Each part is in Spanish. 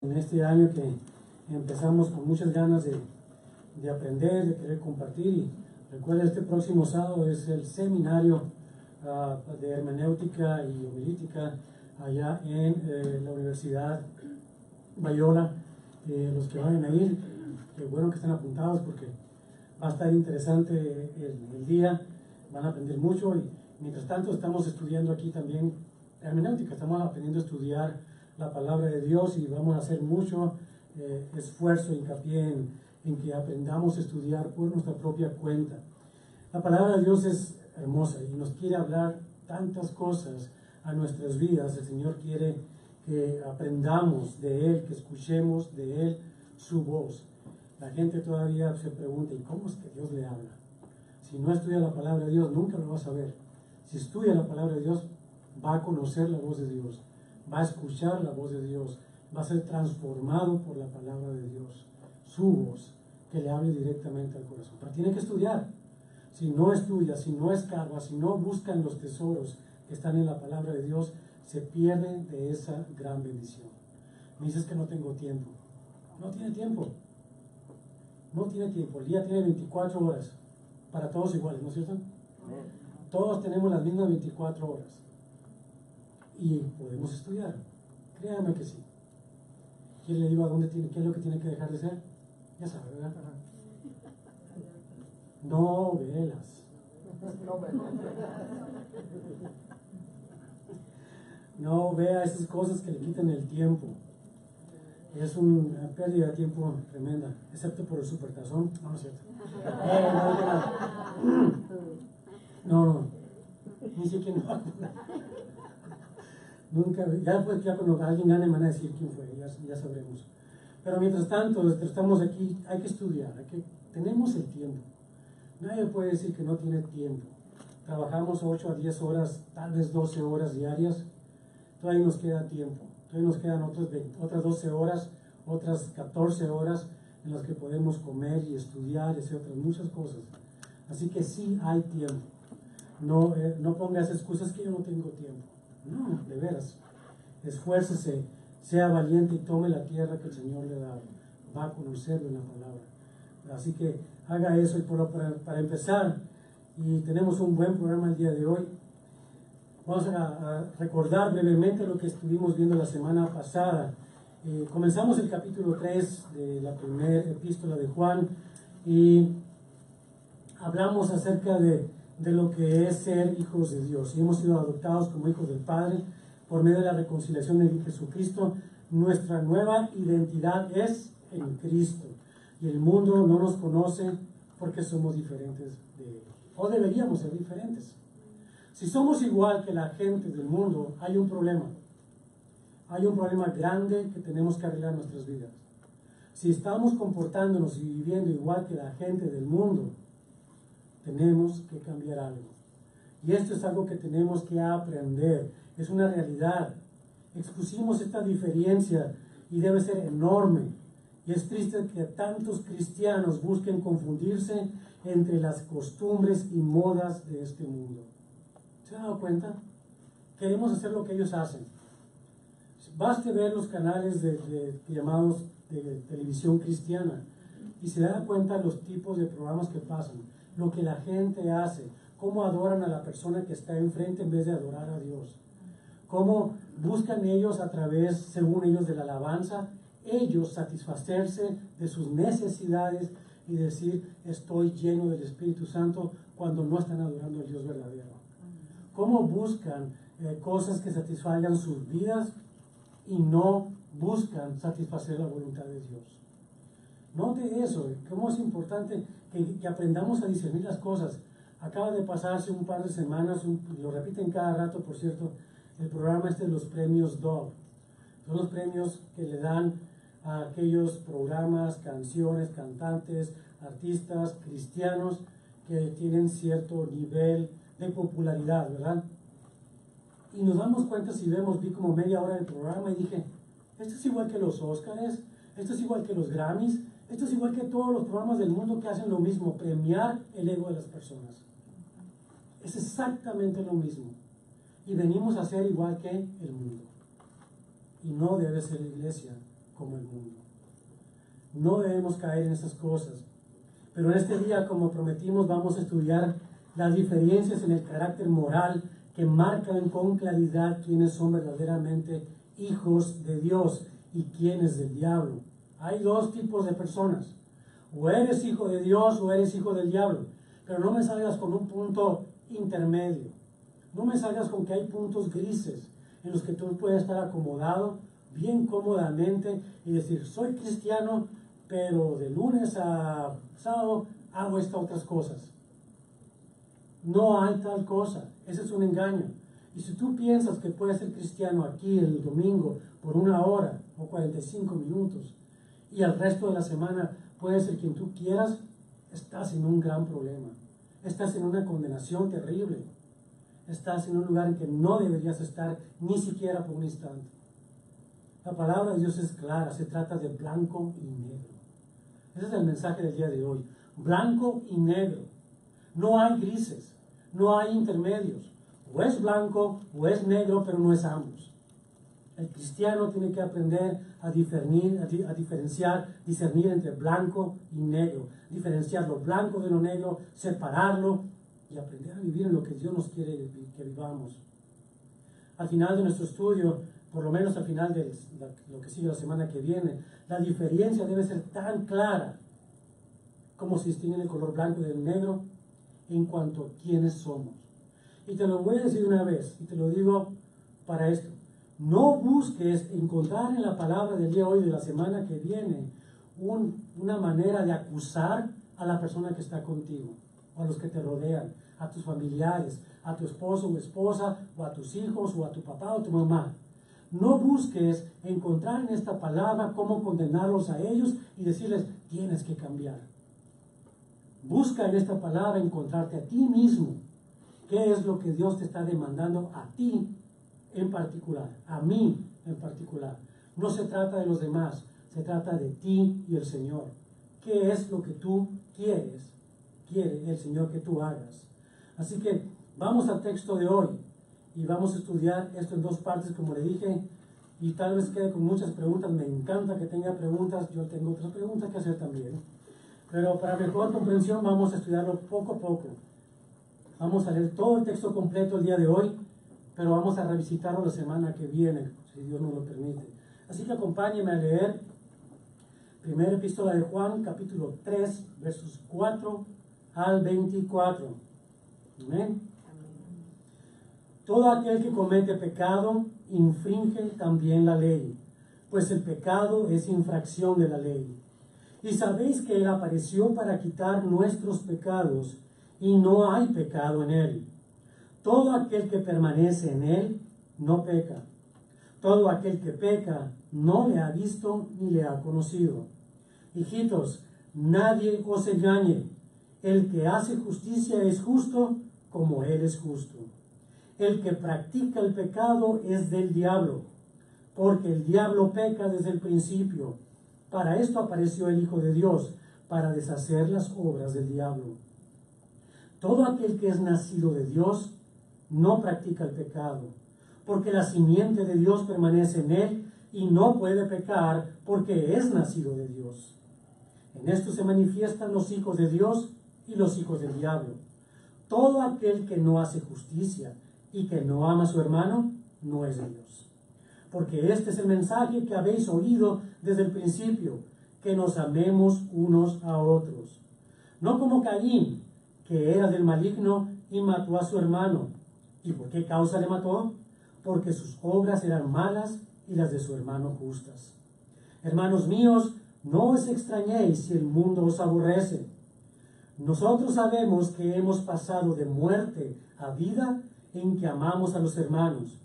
En este año que empezamos con muchas ganas de aprender, de querer compartir. Y recuerda, este próximo sábado es el seminario de hermenéutica y homilítica allá en la Universidad Bayola. Los que vayan a ir, qué bueno que estén apuntados porque va a estar interesante el día, van a aprender mucho. Y mientras tanto estamos estudiando aquí también hermenéutica, estamos aprendiendo a estudiar la palabra de Dios y vamos a hacer mucho esfuerzo, hincapié en que aprendamos a estudiar por nuestra propia cuenta. La palabra de Dios es hermosa y nos quiere hablar tantas cosas a nuestras vidas. El Señor quiere que aprendamos de Él, que escuchemos de Él su voz. La gente todavía se pregunta, ¿y cómo es que Dios le habla? Si no estudia la palabra de Dios, nunca lo va a saber. Si estudia la palabra de Dios, va a conocer la voz de Dios, va a escuchar la voz de Dios, va a ser transformado por la palabra de Dios, su voz, que le hable directamente al corazón. Pero tiene que estudiar. Si no estudia, si no escarba, si no buscan los tesoros que están en la palabra de Dios, se pierden de esa gran bendición. Me dices que no tengo tiempo. No tiene tiempo. No tiene tiempo. El día tiene 24 horas. Para todos iguales, ¿no es cierto? Todos tenemos las mismas 24 horas. Y podemos estudiar. Créame que sí. ¿Quién le digo a dónde tiene, qué es lo que tiene que dejar de ser? Ya sabe, ¿verdad? Novelas. No vea esas cosas que le quitan el tiempo. Es una pérdida de tiempo tremenda, excepto por el supertazón. No, no es cierto. No dije nada. No, ni siquiera no. Nunca, ya cuando alguien gane me van a decir quién fue, ya sabremos. Pero mientras tanto, estamos aquí, hay que estudiar, tenemos el tiempo. Nadie puede decir que no tiene tiempo. Trabajamos 8 a 10 horas, tal vez 12 horas diarias, todavía nos queda tiempo. Todavía nos quedan otras 12 horas, otras 14 horas en las que podemos comer y estudiar y hacer otras muchas cosas. Así que sí hay tiempo. No pongas excusas que yo no tengo tiempo. No, de veras. Esfuércese, sea valiente y tome la tierra que el Señor le da. Va a conocerlo en la palabra. Así que haga eso. Y para empezar, y tenemos un buen programa el día de hoy, vamos a recordar brevemente lo que estuvimos viendo la semana pasada. Comenzamos el capítulo 3 de la primera epístola de Juan y hablamos acerca de lo que es ser hijos de Dios. Y hemos sido adoptados como hijos del Padre por medio de la reconciliación de Jesucristo. Nuestra nueva identidad es en Cristo. Y el mundo no nos conoce porque somos diferentes de Él. O deberíamos ser diferentes. Si somos igual que la gente del mundo, hay un problema. Hay un problema grande que tenemos que arreglar en nuestras vidas. Si estamos comportándonos y viviendo igual que la gente del mundo, tenemos que cambiar algo. Y esto es algo que tenemos que aprender. Es una realidad. Expusimos esta diferencia y debe ser enorme. Y es triste que tantos cristianos busquen confundirse entre las costumbres y modas de este mundo. ¿Se han dado cuenta? Queremos hacer lo que ellos hacen. Baste ver los canales llamados de televisión cristiana y se da cuenta los tipos de programas que pasan, lo que la gente hace, cómo adoran a la persona que está enfrente en vez de adorar a Dios, cómo buscan ellos a través, según ellos, de la alabanza, ellos satisfacerse de sus necesidades y decir, estoy lleno del Espíritu Santo, cuando no están adorando al Dios verdadero. Cómo buscan cosas que satisfagan sus vidas y no buscan satisfacer la voluntad de Dios. Note eso, cómo es importante que aprendamos a discernir las cosas. Acaba de pasarse un par de semanas, lo repiten cada rato, por cierto, el programa de los premios Dove. Son los premios que le dan a aquellos programas, canciones, cantantes, artistas, cristianos que tienen cierto nivel de popularidad, ¿verdad? Y nos damos cuenta, vi como media hora del programa y dije, esto es igual que los Óscares, esto es igual que los Grammys, esto es igual que todos los programas del mundo que hacen lo mismo, premiar el ego de las personas. Es exactamente lo mismo. Y venimos a ser igual que el mundo. Y no debe ser la iglesia como el mundo. No debemos caer en esas cosas. Pero en este día, como prometimos, vamos a estudiar las diferencias en el carácter moral que marcan con claridad quiénes son verdaderamente hijos de Dios y quiénes del diablo. Hay dos tipos de personas. O eres hijo de Dios o eres hijo del diablo. Pero no me salgas con un punto intermedio. No me salgas con que hay puntos grises en los que tú puedes estar acomodado bien cómodamente y decir, soy cristiano, pero de lunes a sábado hago estas otras cosas. No hay tal cosa. Ese es un engaño. Y si tú piensas que puedes ser cristiano aquí el domingo por 1 hora o 45 minutos y el resto de la semana puedes ser quien tú quieras, estás en un gran problema. Estás en una condenación terrible. Estás en un lugar en que no deberías estar ni siquiera por un instante. La palabra de Dios es clara. Se trata de blanco y negro. Ese es el mensaje del día de hoy. Blanco y negro. No hay grises. No hay intermedios. O es blanco o es negro, pero no es ambos. El cristiano tiene que aprender a diferenciar, discernir entre blanco y negro. Diferenciar lo blanco de lo negro, separarlo y aprender a vivir en lo que Dios nos quiere que vivamos. Al final de nuestro estudio, por lo menos al final de lo que sigue la semana que viene, la diferencia debe ser tan clara como se distingue el color blanco del negro en cuanto a quiénes somos. Y te lo voy a decir una vez, y te lo digo para esto. No busques encontrar en la palabra del día de hoy, de la semana que viene, una manera de acusar a la persona que está contigo, o a los que te rodean, a tus familiares, a tu esposo o esposa, o a tus hijos, o a tu papá o tu mamá. No busques encontrar en esta palabra cómo condenarlos a ellos y decirles, tienes que cambiar. Busca en esta palabra encontrarte a ti mismo. ¿Qué es lo que Dios te está demandando a ti en particular? A mí en particular. No se trata de los demás, se trata de ti y el Señor. ¿Qué es lo que tú quiere el Señor que tú hagas? Así que vamos al texto de hoy y vamos a estudiar esto en 2 partes, como le dije, y tal vez quede con muchas preguntas. Me encanta que tenga preguntas, yo tengo otras preguntas que hacer también. Pero para mejor comprensión vamos a estudiarlo poco a poco. Vamos a leer todo el texto completo el día de hoy, pero vamos a revisitarlo la semana que viene, si Dios nos lo permite. Así que acompáñenme a leer Primera Epístola de Juan, capítulo 3, versos 4 al 24. Amén. Todo aquel que comete pecado infringe también la ley, pues el pecado es infracción de la ley. Y sabéis que Él apareció para quitar nuestros pecados, y no hay pecado en Él. Todo aquel que permanece en Él no peca. Todo aquel que peca no le ha visto ni le ha conocido. Hijitos, nadie os engañe. El que hace justicia es justo como Él es justo. El que practica el pecado es del diablo, porque el diablo peca desde el principio. Para esto apareció el Hijo de Dios, para deshacer las obras del diablo. Todo aquel que es nacido de Dios no practica el pecado, porque la simiente de Dios permanece en él y no puede pecar porque es nacido de Dios. En esto se manifiestan los hijos de Dios y los hijos del diablo. Todo aquel que no hace justicia y que no ama a su hermano, no es de Dios. Porque este es el mensaje que habéis oído desde el principio, que nos amemos unos a otros. No como Caín, que era del maligno y mató a su hermano. ¿Y por qué causa le mató? Porque sus obras eran malas y las de su hermano justas. Hermanos míos, no os extrañéis si el mundo os aborrece. Nosotros sabemos que hemos pasado de muerte a vida en que amamos a los hermanos.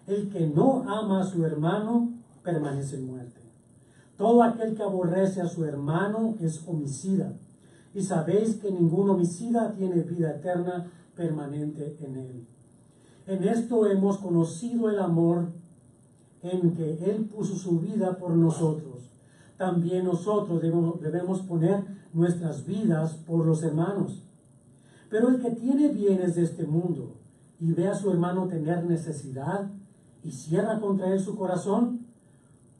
El que no ama a su hermano permanece en muerte. Todo aquel que aborrece a su hermano es homicida. Y sabéis que ningún homicida tiene vida eterna permanente en él. En esto hemos conocido el amor en que Él puso su vida por nosotros. También nosotros debemos poner nuestras vidas por los hermanos. Pero el que tiene bienes de este mundo y ve a su hermano tener necesidad y cierra contra él su corazón,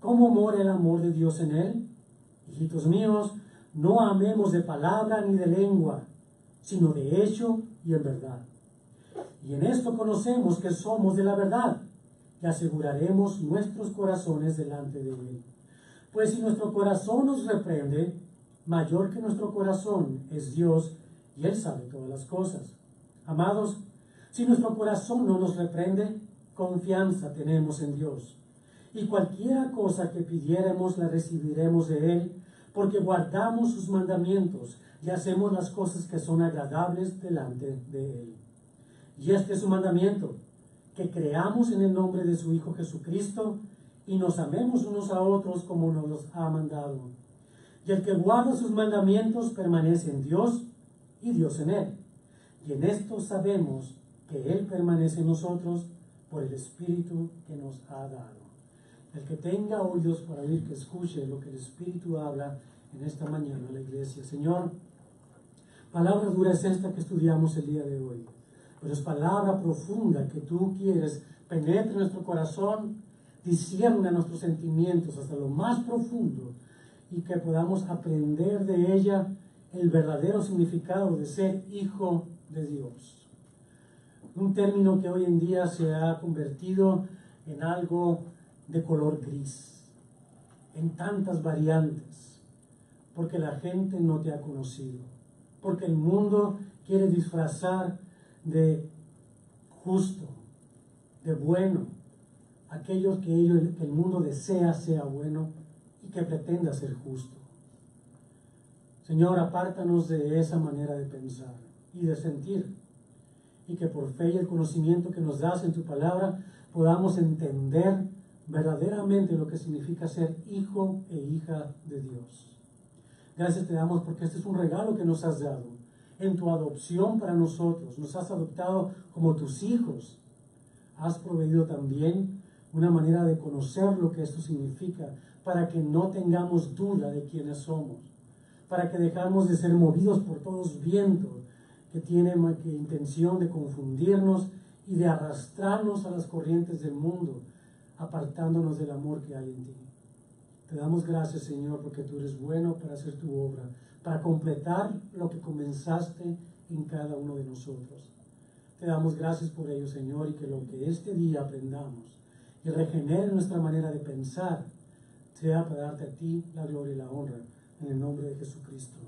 ¿Cómo mora el amor de Dios en él? Hijitos míos, no amemos de palabra ni de lengua, sino de hecho y en verdad. Y en esto conocemos que somos de la verdad, y aseguraremos nuestros corazones delante de él. Pues si nuestro corazón nos reprende, mayor que nuestro corazón es Dios, y él sabe todas las cosas. Amados, si nuestro corazón no nos reprende, confianza tenemos en Dios. Y cualquiera cosa que pidiéramos la recibiremos de él, porque guardamos sus mandamientos y hacemos las cosas que son agradables delante de él. Y este es su mandamiento, que creamos en el nombre de su Hijo Jesucristo y nos amemos unos a otros como nos los ha mandado. Y el que guarda sus mandamientos permanece en Dios y Dios en él. Y en esto sabemos que él permanece en nosotros por el Espíritu que nos ha dado. El que tenga oídos para oír, que escuche lo que el Espíritu habla en esta mañana a la iglesia. Señor, palabra dura es esta que estudiamos el día de hoy, pero es palabra profunda que tú quieres penetre en nuestro corazón, discierne nuestros sentimientos hasta lo más profundo y que podamos aprender de ella el verdadero significado de ser hijo de Dios. Un término que hoy en día se ha convertido en algo de color gris, en tantas variantes, porque la gente no te ha conocido, porque el mundo quiere disfrazar de justo, de bueno, aquello que el mundo desea sea bueno y que pretenda ser justo. Señor, apártanos de esa manera de pensar y de sentir, y que por fe y el conocimiento que nos das en tu palabra podamos entender verdaderamente lo que significa ser hijo e hija de Dios. Gracias te damos porque este es un regalo que nos has dado en tu adopción para nosotros. Nos has adoptado como tus hijos. Has proveído también una manera de conocer lo que esto significa para que no tengamos duda de quiénes somos, para que dejamos de ser movidos por todos vientos que tienen intención de confundirnos y de arrastrarnos a las corrientes del mundo, apartándonos del amor que hay en ti. Te damos gracias, Señor, porque tú eres bueno para hacer tu obra, para completar lo que comenzaste en cada uno de nosotros. Te damos gracias por ello, Señor, y que lo que este día aprendamos y regenere nuestra manera de pensar sea para darte a ti la gloria y la honra, en el nombre de Jesucristo.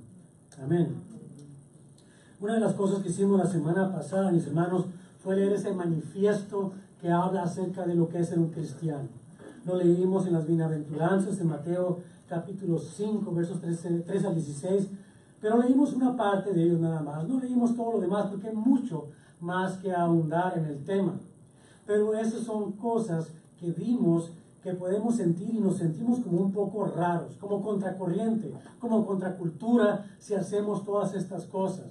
Amén. Una de las cosas que hicimos la semana pasada, mis hermanos, fue leer ese manifiesto que habla acerca de lo que es ser un cristiano. Lo leímos en las bienaventuranzas de Mateo capítulo 5, versos 3 al 16, pero leímos una parte de ellos nada más. No leímos todo lo demás porque hay mucho más que ahondar en el tema. Pero esas son cosas que vimos que podemos sentir y nos sentimos como un poco raros, como contracorriente, como contracultura si hacemos todas estas cosas.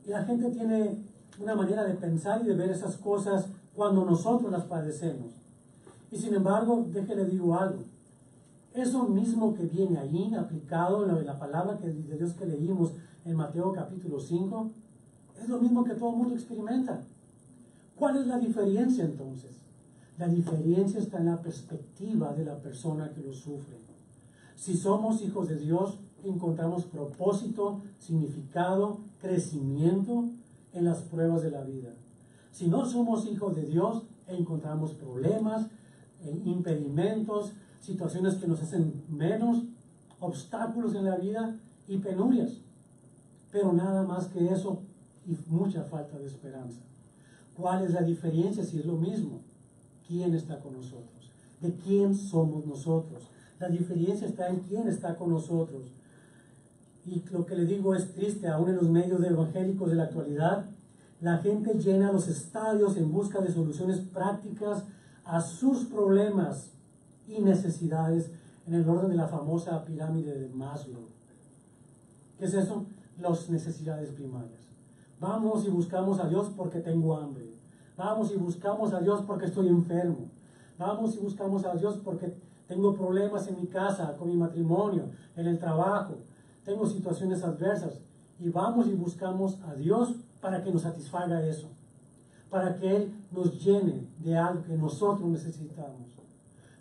Y la gente tiene una manera de pensar y de ver esas cosas cuando nosotros las padecemos. Y sin embargo, déjele digo algo. Eso mismo que viene ahí, aplicado en la palabra de Dios que leímos en Mateo capítulo 5, es lo mismo que todo el mundo experimenta. ¿Cuál es la diferencia entonces? La diferencia está en la perspectiva de la persona que lo sufre. Si somos hijos de Dios, encontramos propósito, significado, crecimiento en las pruebas de la vida. Si no somos hijos de Dios, encontramos problemas, impedimentos, situaciones que nos hacen menos, obstáculos en la vida y penurias. Pero nada más que eso y mucha falta de esperanza. ¿Cuál es la diferencia si es lo mismo? ¿Quién está con nosotros? ¿De quién somos nosotros? La diferencia está en quién está con nosotros. Y lo que le digo es triste, aún en los medios evangélicos de la actualidad, la gente llena los estadios en busca de soluciones prácticas a sus problemas y necesidades en el orden de la famosa pirámide de Maslow. ¿Qué es eso? Las necesidades primarias. Vamos y buscamos a Dios porque tengo hambre. Vamos y buscamos a Dios porque estoy enfermo. Vamos y buscamos a Dios porque tengo problemas en mi casa, con mi matrimonio, en el trabajo. Tengo situaciones adversas. Y vamos y buscamos a Dios para que nos satisfaga eso. Para que Él nos llene de algo que nosotros necesitamos.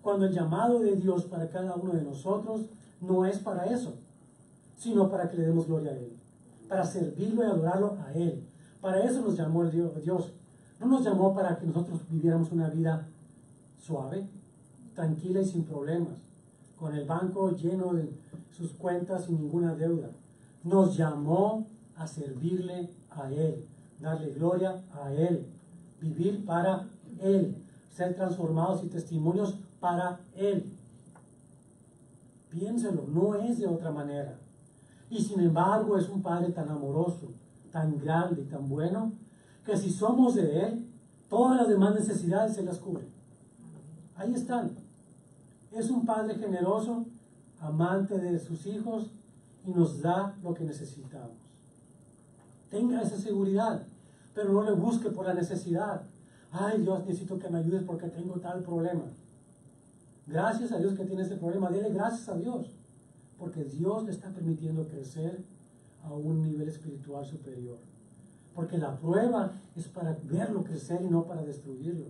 Cuando el llamado de Dios para cada uno de nosotros no es para eso, sino para que le demos gloria a Él, para servirlo y adorarlo a Él. Para eso nos llamó el Dios. No nos llamó para que nosotros viviéramos una vida suave, tranquila y sin problemas, con el banco lleno de sus cuentas sin ninguna deuda. Nos llamó a servirle a Él, darle gloria a Él, vivir para Él, ser transformados y testimonios para Él. Piénselo, no es de otra manera. Y sin embargo es un Padre tan amoroso, tan grande y tan bueno, que si somos de Él, todas las demás necesidades se las cubre. Ahí están. Es un Padre generoso, amante de sus hijos, y nos da lo que necesitamos. Tenga esa seguridad, pero no le busque por la necesidad. Ay, Dios, necesito que me ayudes porque tengo tal problema. Gracias a Dios que tiene ese problema. Dele gracias a Dios, porque Dios le está permitiendo crecer a un nivel espiritual superior. Porque la prueba es para verlo crecer y no para destruirlo.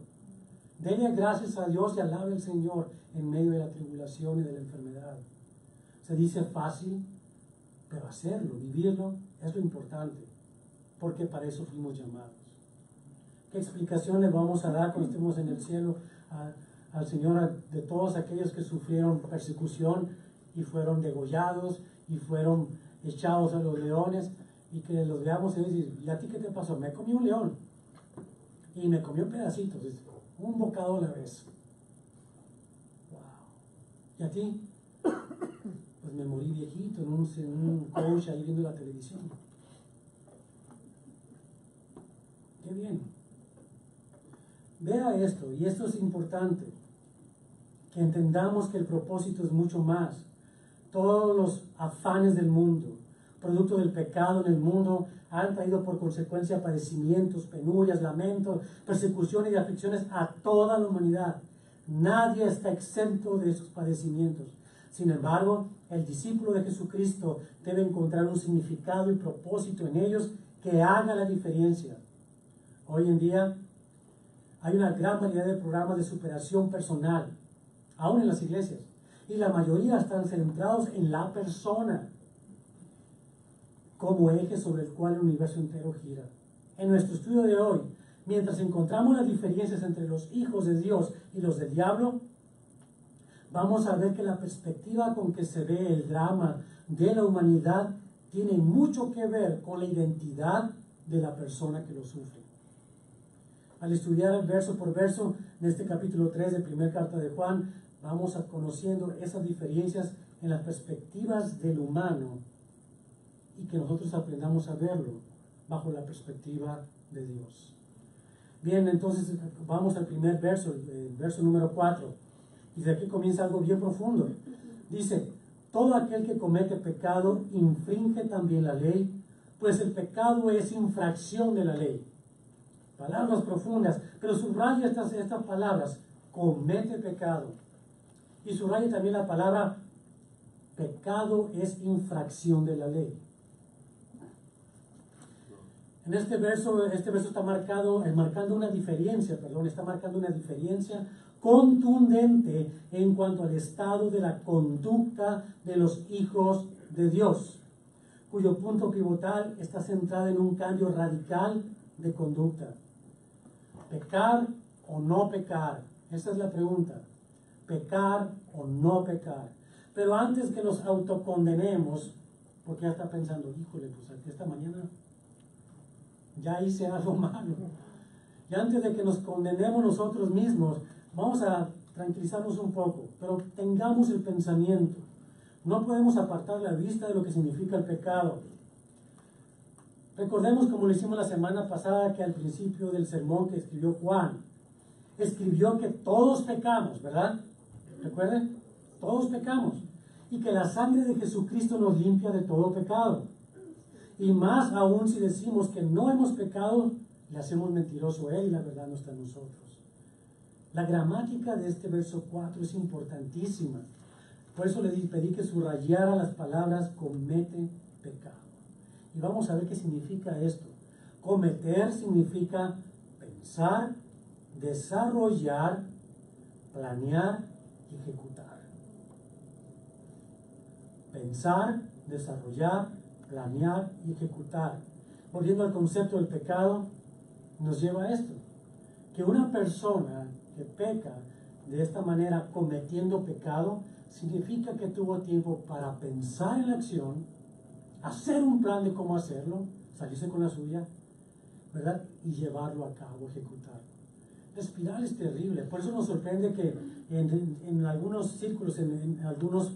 Dele gracias a Dios y alabe al Señor en medio de la tribulación y de la enfermedad. Se dice fácil, pero hacerlo, vivirlo, es lo importante, porque para eso fuimos llamados. ¿Qué explicación le vamos a dar cuando estemos en el cielo al Señor de todos aquellos que sufrieron persecución y fueron degollados y fueron echados a los leones, y que los veamos y decir, ¿y a ti qué te pasó? Me comí un león y me comió pedacitos, un bocado a la vez. Wow. ¿Y a ti? Pues me morí viejito en un coach ahí viendo la televisión. Qué bien. Vea esto, y esto es importante, que entendamos que el propósito es mucho más. Todos los afanes del mundo, producto del pecado en el mundo, han traído por consecuencia padecimientos, penurias, lamentos, persecuciones y aflicciones a toda la humanidad. Nadie está exento de esos padecimientos. Sin embargo, el discípulo de Jesucristo debe encontrar un significado y propósito en ellos que haga la diferencia. Hoy en día hay una gran variedad de programas de superación personal, aún en las iglesias, y la mayoría están centrados en la persona como eje sobre el cual el universo entero gira. En nuestro estudio de hoy, mientras encontramos las diferencias entre los hijos de Dios y los del diablo, vamos a ver que la perspectiva con que se ve el drama de la humanidad tiene mucho que ver con la identidad de la persona que lo sufre. Al estudiar verso por verso en este capítulo 3 de primera carta de Juan, vamos a conociendo esas diferencias en las perspectivas del humano, y que nosotros aprendamos a verlo bajo la perspectiva de Dios. Bien, entonces vamos al primer verso, el verso número 4, y de aquí comienza algo bien profundo. Dice, todo aquel que comete pecado infringe también la ley, pues el pecado es infracción de la ley. Palabras profundas, pero subraya estas palabras, comete pecado. Y subraya también la palabra, pecado es infracción de la ley. En este verso está marcando una diferencia contundente en cuanto al estado de la conducta de los hijos de Dios, cuyo punto pivotal está centrado en un cambio radical de conducta. ¿Pecar o no pecar? Esa es la pregunta. ¿Pecar o no pecar? Pero antes que nos autocondenemos, porque ya está pensando, híjole, pues aquí esta mañana ya hice algo malo. Y antes de que nos condenemos nosotros mismos, vamos a tranquilizarnos un poco, pero tengamos el pensamiento. No podemos apartar la vista de lo que significa el pecado. Recordemos, como lo hicimos la semana pasada, que al principio del sermón que escribió Juan, escribió que todos pecamos, ¿verdad? ¿Recuerden? Todos pecamos. Y que la sangre de Jesucristo nos limpia de todo pecado. Y más aún si decimos que no hemos pecado, le hacemos mentiroso a Él y la verdad no está en nosotros. La gramática de este verso 4 es importantísima. Por eso le pedí que subrayara las palabras comete pecado. Y vamos a ver qué significa esto. Cometer significa pensar, desarrollar, planear ejecutar. Pensar, desarrollar, planear y ejecutar. Volviendo al concepto del pecado, nos lleva a esto, que una persona que peca de esta manera cometiendo pecado, significa que tuvo tiempo para pensar en la acción, hacer un plan de cómo hacerlo, salirse con la suya, ¿verdad? Y llevarlo a cabo, ejecutarlo. La espiral es terrible, por eso nos sorprende que en algunos círculos, en algunos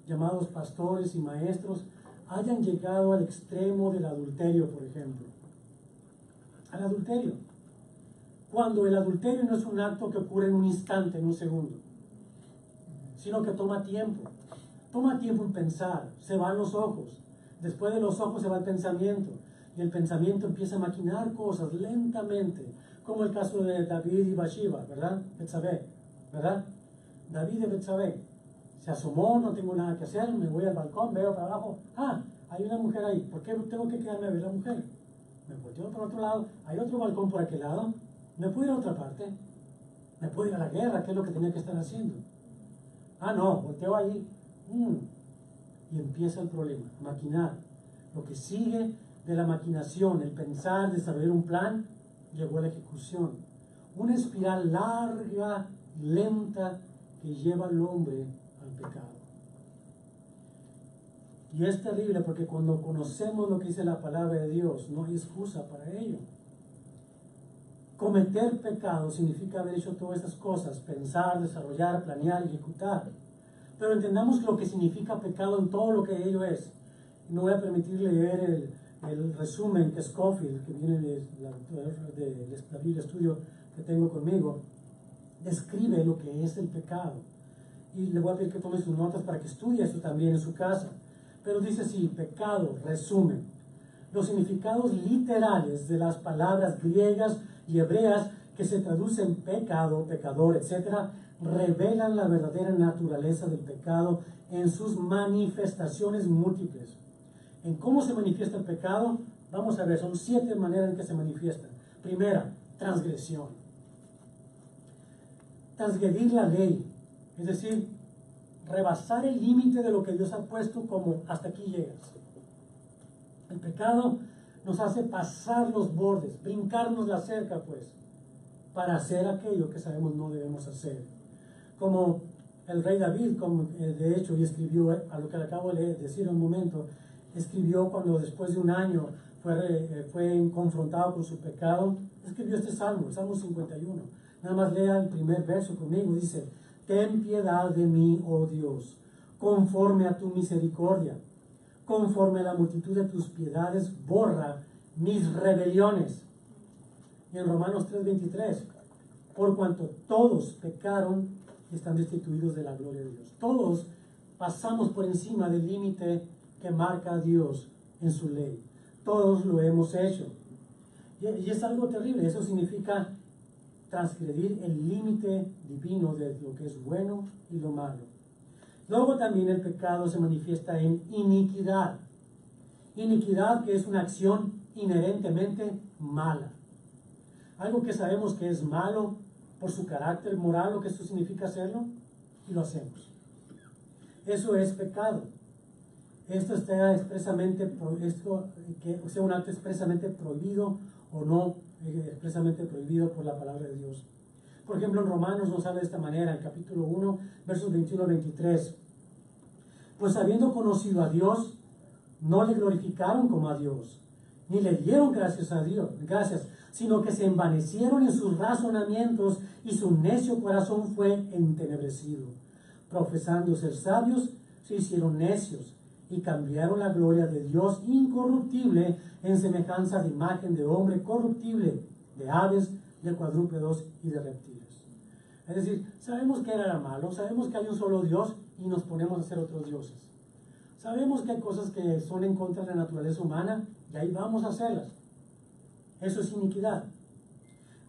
llamados pastores y maestros, hayan llegado al extremo del adulterio, por ejemplo. Al adulterio. Cuando el adulterio no es un acto que ocurre en un instante, en un segundo, sino que toma tiempo. Toma tiempo en pensar, se van los ojos. Después de los ojos se va el pensamiento. Y el pensamiento empieza a maquinar cosas lentamente, como el caso de David y Bathsheba, ¿verdad? Betsabé, ¿verdad? David y Betsabé. Se asomó, no tengo nada que hacer, me voy al balcón, veo para abajo. Ah, hay una mujer ahí. ¿Por qué tengo que quedarme a ver la mujer? Me volteo por otro lado, hay otro balcón por aquel lado. ¿Me puedo ir a otra parte? ¿Me puedo ir a la guerra? ¿Qué es lo que tenía que estar haciendo? Ah, no, volteo ahí. Y empieza el problema, maquinar. Lo que sigue de la maquinación, el pensar, desarrollar un plan, llegó a la ejecución. Una espiral larga, lenta, que lleva al hombre al pecado. Y es terrible porque cuando conocemos lo que dice la palabra de Dios, no hay excusa para ello. Cometer pecado significa haber hecho todas estas cosas, pensar, desarrollar, planear, ejecutar. Pero entendamos lo que significa pecado en todo lo que ello es. No voy a permitir leer el resumen que Scofield, que viene de la Biblia estudio que tengo conmigo, describe lo que es el pecado. Y le voy a pedir que tome sus notas para que estudie eso también en su casa. Pero dice así, pecado, resumen. Los significados literales de las palabras griegas y hebreas que se traducen pecado, pecador, etc., revelan la verdadera naturaleza del pecado en sus manifestaciones múltiples. En cómo se manifiesta el pecado, vamos a ver, son 7 maneras en que se manifiesta. Primera, transgresión. Transgredir la ley, es decir, rebasar el límite de lo que Dios ha puesto como hasta aquí llegas. El pecado nos hace pasar los bordes, brincarnos la cerca, pues, para hacer aquello que sabemos no debemos hacer. Como el rey David, como, de hecho, y escribió, a lo que le acabo de decir un momento, escribió cuando después de un año fue confrontado con su pecado, escribió este salmo, el Salmo 51. Nada más lea el primer verso conmigo, dice: ten piedad de mí, oh Dios, conforme a tu misericordia. Conforme a la multitud de tus piedades, borra mis rebeliones. Y en Romanos 3:23, por cuanto todos pecaron y están destituidos de la gloria de Dios. Todos pasamos por encima del límite que marca Dios en su ley. Todos lo hemos hecho. Y es algo terrible. Eso significa transgredir el límite divino de lo que es bueno y lo malo. Luego también el pecado se manifiesta en iniquidad. Iniquidad, que es una acción inherentemente mala. Algo que sabemos que es malo por su carácter moral, lo que esto significa hacerlo, y lo hacemos. Eso es pecado. Esto está expresamente, que sea un acto expresamente prohibido o no expresamente prohibido por la palabra de Dios. Por ejemplo, en Romanos nos habla de esta manera, en capítulo 1, versos 21 al 23. Pues habiendo conocido a Dios, no le glorificaron como a Dios, ni le dieron gracias a Dios, sino que se envanecieron en sus razonamientos y su necio corazón fue entenebrecido. Profesando ser sabios, se hicieron necios y cambiaron la gloria de Dios incorruptible en semejanza de imagen de hombre corruptible, de aves, de cuadrúpedos y de reptiles. Es decir, sabemos que era malo, sabemos que hay un solo Dios y nos ponemos a hacer otros dioses. Sabemos que hay cosas que son en contra de la naturaleza humana y ahí vamos a hacerlas. Eso es iniquidad.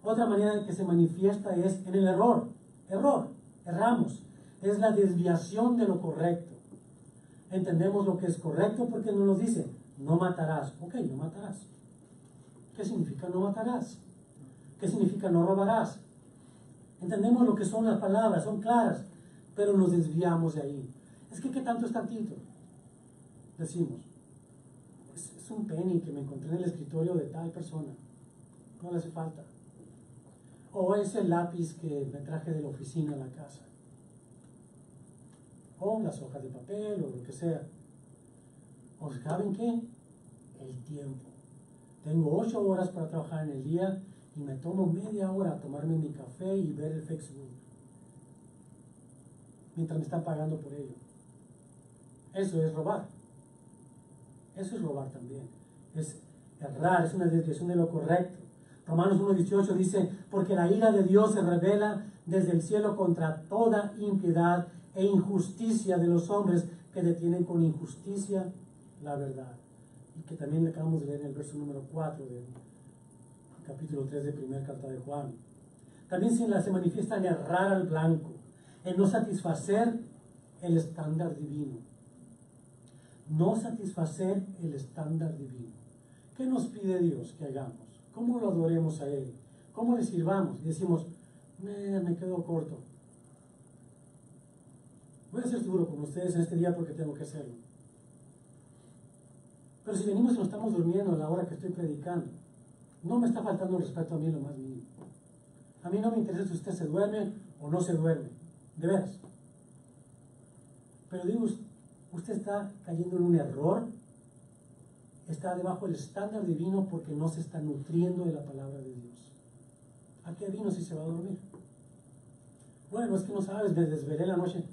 Otra manera en que se manifiesta es en el error. Erramos. Es la desviación de lo correcto. Entendemos lo que es correcto porque nos lo dice: no matarás. Ok, no matarás. ¿Qué significa no matarás? ¿Qué significa no robarás? Entendemos lo que son las palabras, son claras. pero nos desviamos de ahí. Es que ¿qué tanto es tantito? Decimos, es un penny que me encontré en el escritorio de tal persona, no le hace falta. O es el lápiz que me traje de la oficina a la casa, o las hojas de papel, o lo que sea. ¿O saben qué? El tiempo. Tengo 8 horas para trabajar en el día y me tomo media hora a tomarme mi café y ver el Facebook, mientras me están pagando por ello. Eso es robar. Eso es robar también. Es errar, es una desviación de lo correcto. Romanos 1:18 dice, porque la ira de Dios se revela desde el cielo contra toda impiedad e injusticia de los hombres que detienen con injusticia la verdad. Y que también le acabamos de leer en el verso número 4 del capítulo 3 de primera carta de Juan. También se manifiesta en errar al blanco, en no satisfacer el estándar divino. No satisfacer el estándar divino. ¿Qué nos pide Dios que hagamos? ¿Cómo lo adoremos a Él? ¿Cómo le sirvamos? Y decimos, me quedo corto. Voy a ser duro con ustedes en este día porque tengo que hacerlo. Pero si venimos y nos estamos durmiendo a la hora que estoy predicando, no me está faltando el respeto a mí lo más mínimo. A mí no me interesa si usted se duerme o no se duerme, de veras. Pero digo, usted está cayendo en un error, está debajo del estándar divino porque no se está nutriendo de la palabra de Dios. ¿A qué vino si se va a dormir? Bueno, es que no sabes, me desvelé la noche.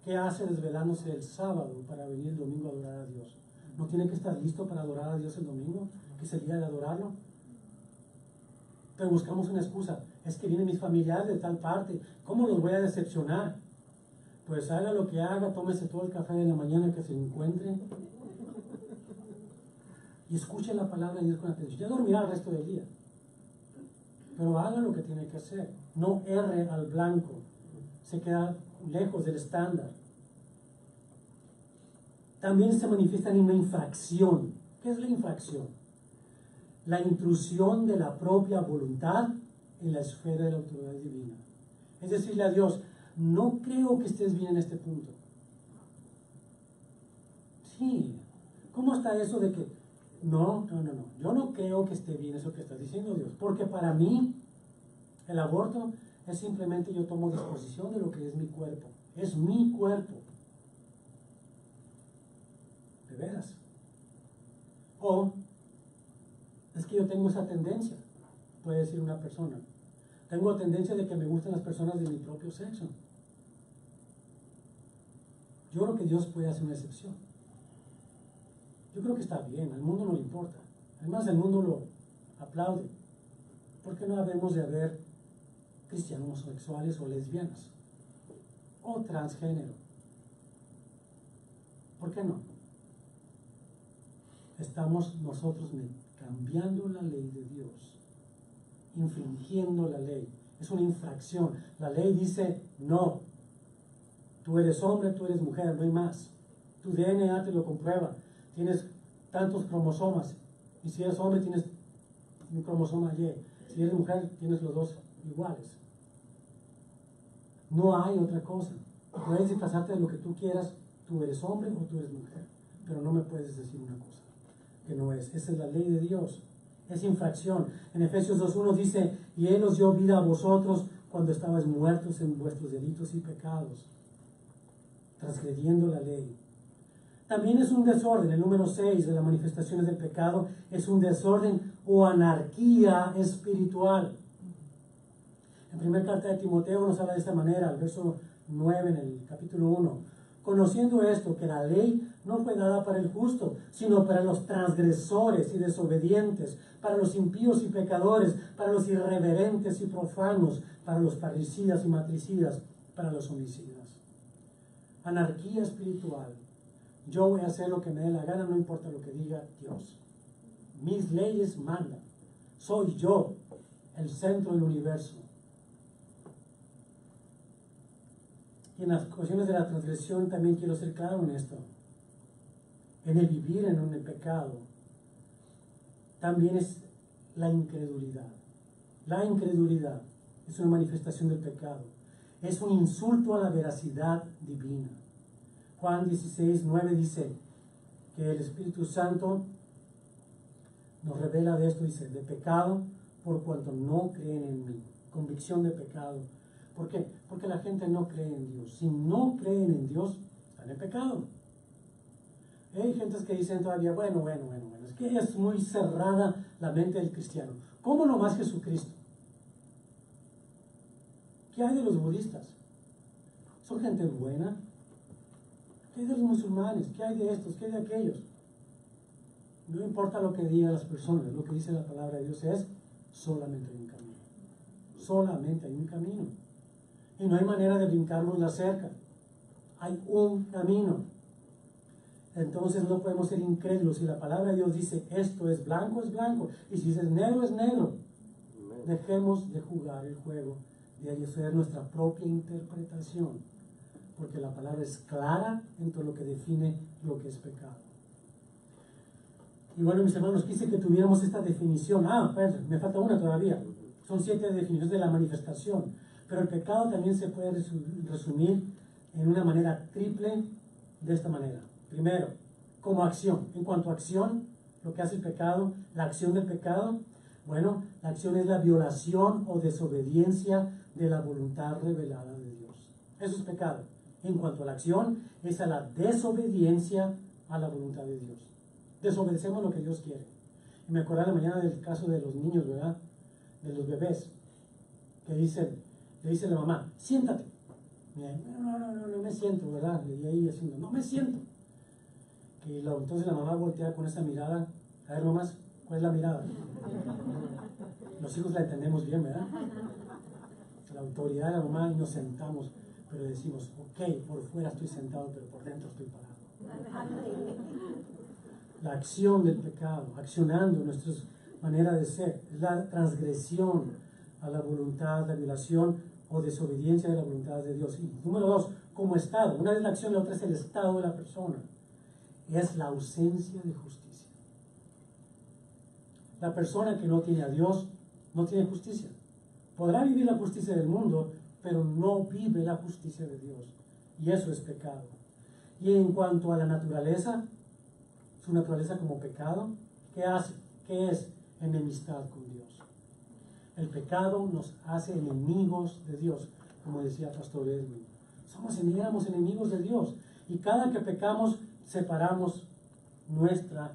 ¿Qué hace desvelándose el sábado para venir el domingo a adorar a Dios? ¿No tiene que estar listo para adorar a Dios el domingo, que es el día de adorarlo? Pero buscamos una excusa. Es que vienen mis familiares de tal parte. ¿Cómo los voy a decepcionar? Pues haga lo que haga, tómese todo el café de la mañana que se encuentre y escuche la palabra de Dios con atención. Ya dormirá el resto del día. Pero haga lo que tiene que hacer. No erre al blanco. Se queda lejos del estándar. También se manifiesta en una infracción. ¿Qué es la infracción? La intrusión de la propia voluntad en la esfera de la autoridad divina. Es decirle a Dios, no creo que estés bien en este punto. Sí. ¿Cómo está eso de que no, yo no creo que esté bien eso que estás diciendo, Dios? Porque para mí el aborto es simplemente yo tomo disposición de lo que es mi cuerpo. Es mi cuerpo. ¿De veras? O es que yo tengo esa tendencia, puede decir una persona. Tengo tendencia de que me gustan las personas de mi propio sexo. Yo creo que Dios puede hacer una excepción. Yo creo que está bien, al mundo no le importa. Además, el mundo lo aplaude. ¿Por qué no habemos de haber cristianos homosexuales o lesbianas? O transgénero. ¿Por qué no? Estamos nosotros cambiando la ley de Dios, infringiendo la ley. Es una infracción. La ley dice, no, tú eres hombre, tú eres mujer, no hay más. Tu DNA te lo comprueba. Tienes tantos cromosomas. Y si eres hombre, tienes un cromosoma Y. Si eres mujer, tienes los dos iguales. No hay otra cosa. Puedes disfrazarte de lo que tú quieras. Tú eres hombre o tú eres mujer. Pero no me puedes decir una cosa que no es. Esa es la ley de Dios. Es infracción. En Efesios 2:1 dice, y Él os dio vida a vosotros cuando estabais muertos en vuestros delitos y pecados, transgrediendo la ley. También es un desorden. El número 6 de las manifestaciones del pecado es un desorden o anarquía espiritual. En primera carta de Timoteo nos habla de esta manera, el verso 9 en el capítulo 1. Conociendo esto, que la ley no fue dada para el justo, sino para los transgresores y desobedientes, para los impíos y pecadores, para los irreverentes y profanos, para los parricidas y matricidas, para los homicidas. Anarquía espiritual. Yo voy a hacer lo que me dé la gana, no importa lo que diga Dios. Mis leyes mandan. Soy yo el centro del universo. Y en las cuestiones de la transgresión también quiero ser claro en esto. En el vivir en un pecado también es la incredulidad. La incredulidad es una manifestación del pecado. es un insulto a la veracidad divina. Juan 16:9 dice que el Espíritu Santo nos revela de esto, dice, de pecado por cuanto no creen en mí. Convicción de pecado. ¿Por qué? Porque la gente no cree en Dios. Si no creen en Dios, están en pecado. Hay gentes que dicen todavía, bueno, es que es muy cerrada la mente del cristiano. ¿Cómo nomás Jesucristo? ¿Qué hay de los budistas? ¿Son gente buena? ¿Qué hay de los musulmanes? ¿Qué hay de estos? ¿Qué hay de aquellos? No importa lo que digan las personas, lo que dice la palabra de Dios es, solamente hay un camino. Solamente hay un camino. Y no hay manera de brincarnos la cerca. Hay un camino. Entonces no podemos ser incrédulos. Si la palabra de Dios dice esto es blanco, y si dice negro, es negro. Dejemos de jugar el juego de hacer nuestra propia interpretación, porque la palabra es clara en todo lo que define lo que es pecado. Y bueno, mis hermanos, quise que tuviéramos esta definición. Perdón, me falta una todavía. Son 7 definiciones de la manifestación. Pero el pecado también se puede resumir en una manera triple de esta manera. Primero, como acción. En cuanto a acción, lo que hace el pecado, la acción del pecado, bueno, la acción es la violación o desobediencia de la voluntad revelada de Dios. Eso es pecado. En cuanto a la acción, es a la desobediencia a la voluntad de Dios. Desobedecemos lo que Dios quiere. Y me acordé la mañana del caso de los niños, ¿verdad? De los bebés, que le dice la mamá, siéntate. No me siento, ¿verdad? Y ahí haciendo, no me siento. Entonces la mamá voltea con esa mirada. A ver, mamás, ¿cuál es la mirada? Los hijos la entendemos bien, ¿verdad? La autoridad de la mamá, y nos sentamos, pero decimos, ok, por fuera estoy sentado, pero por dentro estoy parado. La acción del pecado, accionando nuestra manera de ser, es la transgresión a la voluntad, la violación o desobediencia de la voluntad de Dios. Y número 2, como estado. Una es la acción, la otra es el estado de la persona. Es la ausencia de justicia. La persona que no tiene a Dios no tiene justicia. Podrá vivir la justicia del mundo, pero no vive la justicia de Dios. Y eso es pecado. Y en cuanto a la naturaleza, su naturaleza como pecado, ¿qué hace? ¿Qué es? Enemistad con Dios. El pecado nos hace enemigos de Dios, como decía Pastor Edwin. Éramos enemigos de Dios. Y cada que pecamos, separamos nuestra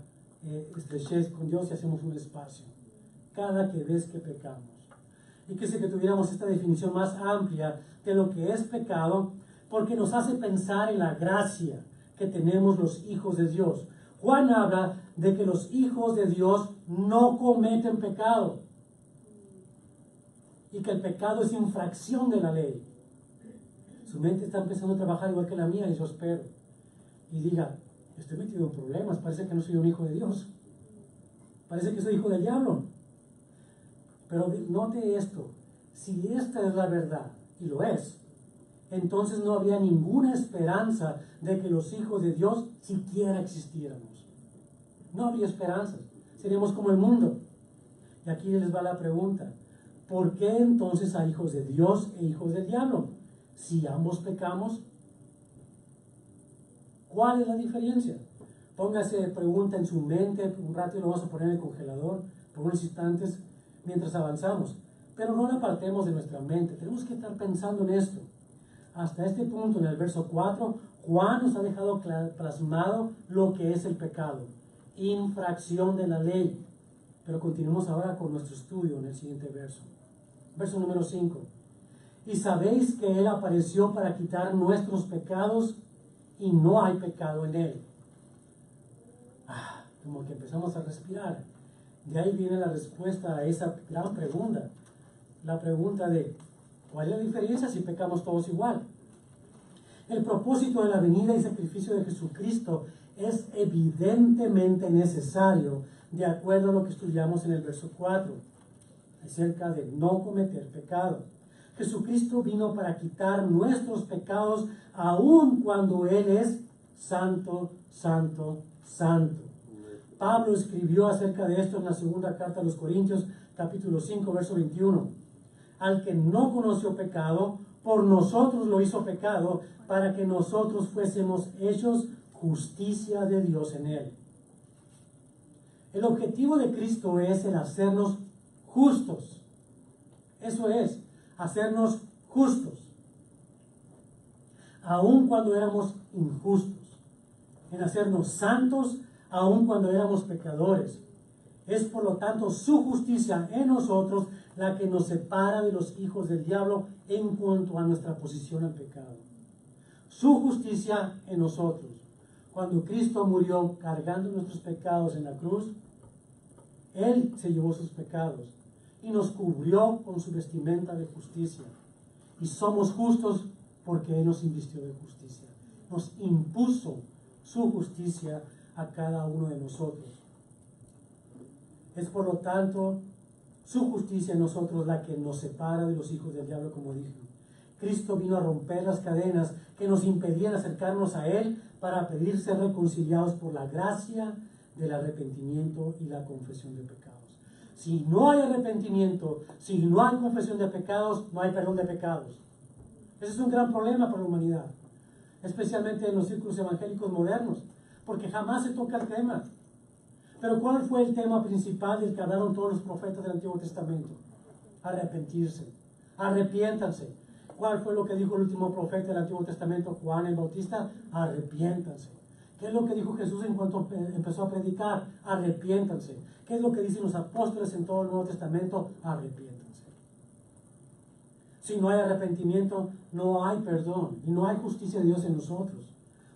estrechez con Dios y hacemos un espacio. Cada vez que pecamos. Y quise que tuviéramos esta definición más amplia de lo que es pecado, porque nos hace pensar en la gracia que tenemos los hijos de Dios. Juan habla de que los hijos de Dios no cometen pecado y que el pecado es infracción de la ley. Su mente está empezando a trabajar igual que la mía, y yo espero. Y diga, estoy metido en problemas, parece que no soy un hijo de Dios. Parece que soy hijo del diablo. Pero note esto, si esta es la verdad, y lo es, entonces no habría ninguna esperanza de que los hijos de Dios siquiera existiéramos. No habría esperanza, seríamos como el mundo. Y aquí les va la pregunta, ¿por qué entonces hay hijos de Dios e hijos del diablo? Si ambos pecamos, ¿cuál es la diferencia? Póngase pregunta en su mente, un rato lo vamos a poner en el congelador por unos instantes mientras avanzamos. Pero no la apartemos de nuestra mente, tenemos que estar pensando en esto. Hasta este punto, en el verso 4, Juan nos ha dejado plasmado lo que es el pecado, infracción de la ley. Pero continuemos ahora con nuestro estudio en el siguiente verso. Verso número 5. Y sabéis que Él apareció para quitar nuestros pecados y no hay pecado en Él. Como que empezamos a respirar. De ahí viene la respuesta a esa gran pregunta. La pregunta de, ¿cuál es la diferencia si pecamos todos igual? El propósito de la venida y sacrificio de Jesucristo es evidentemente necesario, de acuerdo a lo que estudiamos en el verso 4, acerca de no cometer pecado. Jesucristo vino para quitar nuestros pecados, aun cuando Él es santo, santo, santo. Pablo escribió acerca de esto en la segunda carta a los Corintios, capítulo 5, verso 21. Al que no conoció pecado, por nosotros lo hizo pecado, para que nosotros fuésemos hechos justicia de Dios en él. El objetivo de Cristo es el hacernos justos. Eso es, hacernos justos. Aun cuando éramos injustos. En hacernos santos, aun cuando éramos pecadores. Es por lo tanto su justicia en nosotros la que nos separa de los hijos del diablo en cuanto a nuestra posición al pecado. Su justicia en nosotros. Cuando Cristo murió cargando nuestros pecados en la cruz, Él se llevó sus pecados y nos cubrió con su vestimenta de justicia. Y somos justos porque Él nos invistió de justicia. Nos impuso su justicia a cada uno de nosotros. Es por lo tanto su justicia en nosotros la que nos separa de los hijos del diablo, como dije. Cristo vino a romper las cadenas que nos impedían acercarnos a Él para pedir ser reconciliados por la gracia del arrepentimiento y la confesión de pecados. Si no hay arrepentimiento, si no hay confesión de pecados, no hay perdón de pecados. Ese es un gran problema para la humanidad, especialmente en los círculos evangélicos modernos, porque jamás se toca el tema. Pero ¿cuál fue el tema principal del que hablaron todos los profetas del Antiguo Testamento? Arrepentirse. Arrepiéntanse. ¿Cuál fue lo que dijo el último profeta del Antiguo Testamento, Juan el Bautista? Arrepiéntanse. ¿Qué es lo que dijo Jesús en cuanto empezó a predicar? Arrepiéntanse. ¿Qué es lo que dicen los apóstoles en todo el Nuevo Testamento? Arrepiéntanse. Si no hay arrepentimiento, no hay perdón y no hay justicia de Dios en nosotros.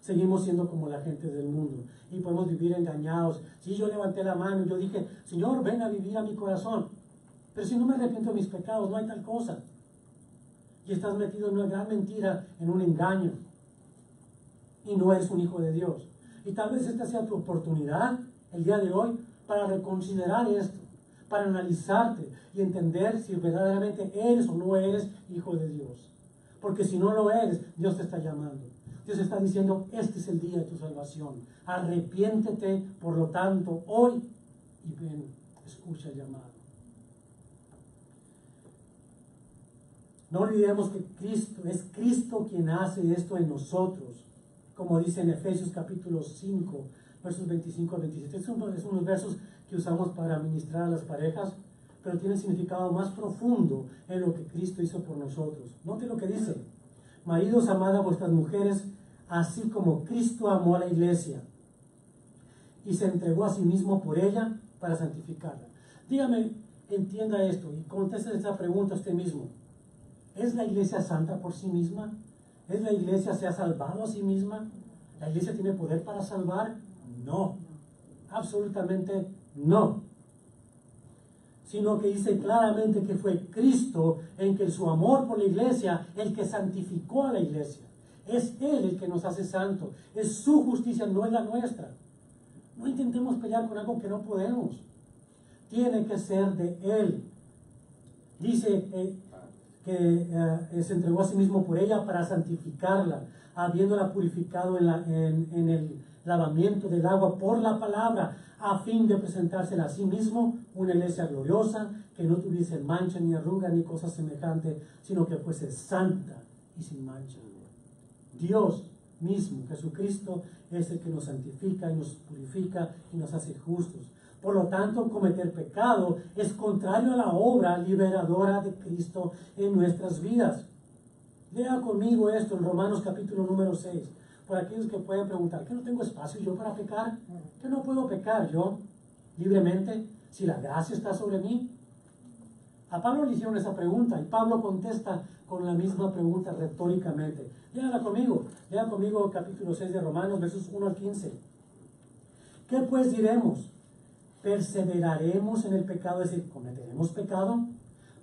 Seguimos siendo como la gente del mundo y podemos vivir engañados. Si yo levanté la mano y yo dije, Señor, ven a vivir a mi corazón, pero si no me arrepiento de mis pecados, no hay tal cosa. Y estás metido en una gran mentira, en un engaño, y no eres un hijo de Dios. Y tal vez esta sea tu oportunidad el día de hoy para reconsiderar esto, para analizarte y entender si verdaderamente eres o no eres hijo de Dios. Porque si no lo eres, Dios te está llamando. Dios está diciendo, este es el día de tu salvación. Arrepiéntete, por lo tanto, hoy, y ven, escucha el llamado. No olvidemos que es Cristo quien hace esto en nosotros, como dice en Efesios capítulo 5, versos 25 al 27. Son unos versos que usamos para ministrar a las parejas, pero tienen significado más profundo en lo que Cristo hizo por nosotros. Note lo que dice: maridos, amad a vuestras mujeres, así como Cristo amó a la iglesia y se entregó a sí mismo por ella para santificarla. Dígame, entienda esto y conteste esta pregunta a usted mismo. ¿Es la iglesia santa por sí misma? ¿Es la iglesia se ha salvado a sí misma? ¿La iglesia tiene poder para salvar? No, absolutamente no. Sino que dice claramente que fue Cristo en que su amor por la iglesia, el que santificó a la iglesia. Es Él el que nos hace santos. Es su justicia, no es la nuestra. No intentemos pelear con algo que no podemos. Tiene que ser de Él. Dice que se entregó a sí mismo por ella para santificarla, habiéndola purificado en el lavamiento del agua por la palabra, a fin de presentársela a sí mismo una iglesia gloriosa, que no tuviese mancha ni arruga ni cosa semejante, sino que fuese santa y sin mancha. Dios mismo, Jesucristo, es el que nos santifica y nos purifica y nos hace justos. Por lo tanto, cometer pecado es contrario a la obra liberadora de Cristo en nuestras vidas. Lea conmigo esto en Romanos capítulo número 6. Por aquellos que pueden preguntar, ¿que no tengo espacio yo para pecar? ¿Que no puedo pecar yo libremente si la gracia está sobre mí? A Pablo le hicieron esa pregunta y Pablo contesta con la misma pregunta retóricamente. Lea conmigo capítulo 6 de Romanos, versos 1 al 15. ¿Qué pues diremos? ¿Perseveraremos en el pecado? Es decir, ¿cometeremos pecado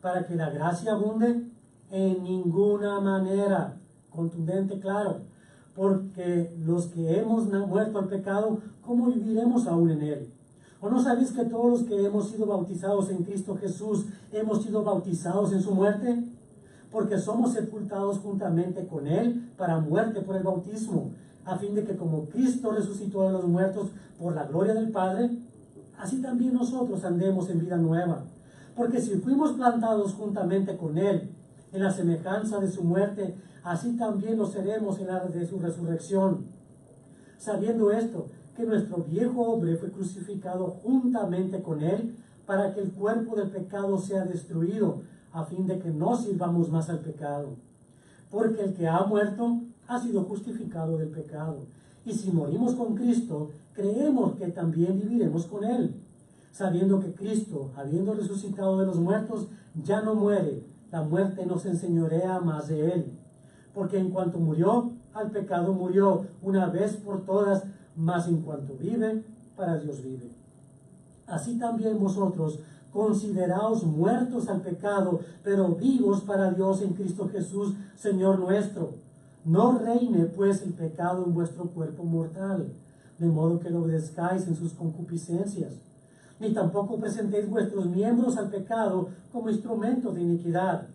para que la gracia abunde? En ninguna manera. Contundente, claro. Porque los que hemos muerto al pecado, ¿cómo viviremos aún en él? ¿O no sabéis que todos los que hemos sido bautizados en Cristo Jesús hemos sido bautizados en su muerte? Porque somos sepultados juntamente con Él para muerte por el bautismo, a fin de que como Cristo resucitó de los muertos por la gloria del Padre, así también nosotros andemos en vida nueva. Porque si fuimos plantados juntamente con Él en la semejanza de su muerte, así también lo seremos en la de su resurrección. Sabiendo esto, que nuestro viejo hombre fue crucificado juntamente con él, para que el cuerpo del pecado sea destruido, a fin de que no sirvamos más al pecado. Porque el que ha muerto ha sido justificado del pecado. Y si morimos con Cristo, creemos que también viviremos con él, sabiendo que Cristo, habiendo resucitado de los muertos, ya no muere, la muerte no se enseñorea más de él. Porque en cuanto murió, al pecado murió una vez por todas, mas en cuanto vive, para Dios vive. Así también vosotros, consideraos muertos al pecado, pero vivos para Dios en Cristo Jesús, Señor nuestro. No reine pues el pecado en vuestro cuerpo mortal, de modo que lo obedezcáis en sus concupiscencias. Ni tampoco presentéis vuestros miembros al pecado como instrumentos de iniquidad,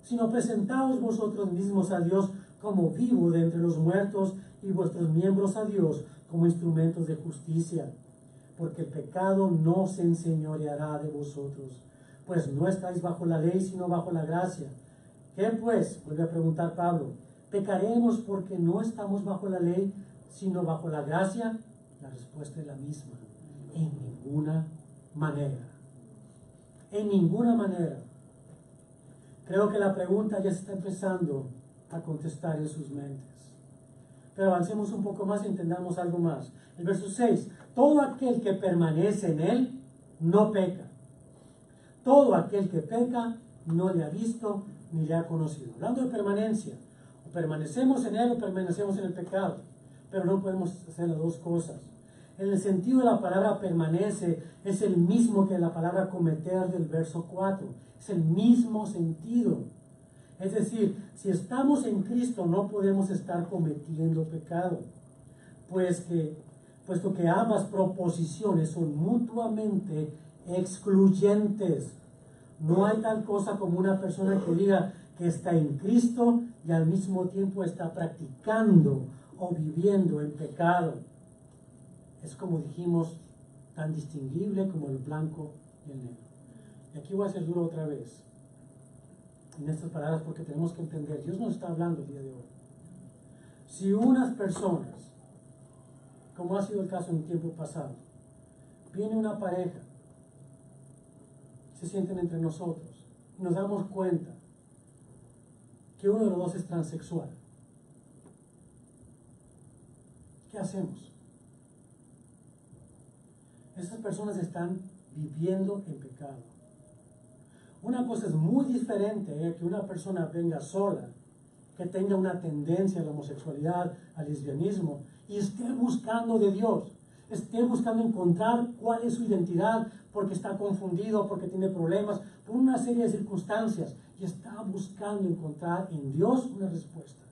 sino presentaos vosotros mismos a Dios como vivo de entre los muertos, y vuestros miembros a Dios como instrumentos de justicia. Porque el pecado no se enseñoreará de vosotros, pues no estáis bajo la ley, sino bajo la gracia. ¿Qué pues? Vuelve a preguntar Pablo. ¿Pecaremos porque no estamos bajo la ley, sino bajo la gracia? La respuesta es la misma. En ninguna manera. En ninguna manera. Creo que la pregunta ya se está empezando a contestar en sus mentes. Pero avancemos un poco más y entendamos algo más. El verso 6. Todo aquel que permanece en él no peca. Todo aquel que peca no le ha visto ni le ha conocido. Hablando de permanencia, o permanecemos en él o permanecemos en el pecado. Pero no podemos hacer las dos cosas. En el sentido de la palabra permanece es el mismo que la palabra cometer del verso 4. Es el mismo sentido. Es decir, si estamos en Cristo no podemos estar cometiendo pecado, puesto que ambas proposiciones son mutuamente excluyentes. No hay tal cosa como una persona que diga que está en Cristo y al mismo tiempo está practicando o viviendo en pecado. Es, como dijimos, tan distinguible como el blanco y el negro. Y aquí voy a ser duro otra vez en estas palabras, porque tenemos que entender, Dios nos está hablando el día de hoy. Si unas personas, como ha sido el caso en el tiempo pasado, viene una pareja, se sienten entre nosotros y nos damos cuenta que uno de los dos es transexual, ¿qué hacemos? Esas personas están viviendo en pecado. Una cosa es muy diferente que una persona venga sola, que tenga una tendencia a la homosexualidad, al lesbianismo, y esté buscando de Dios, esté buscando encontrar cuál es su identidad, porque está confundido, porque tiene problemas, por una serie de circunstancias, y está buscando encontrar en Dios una respuesta.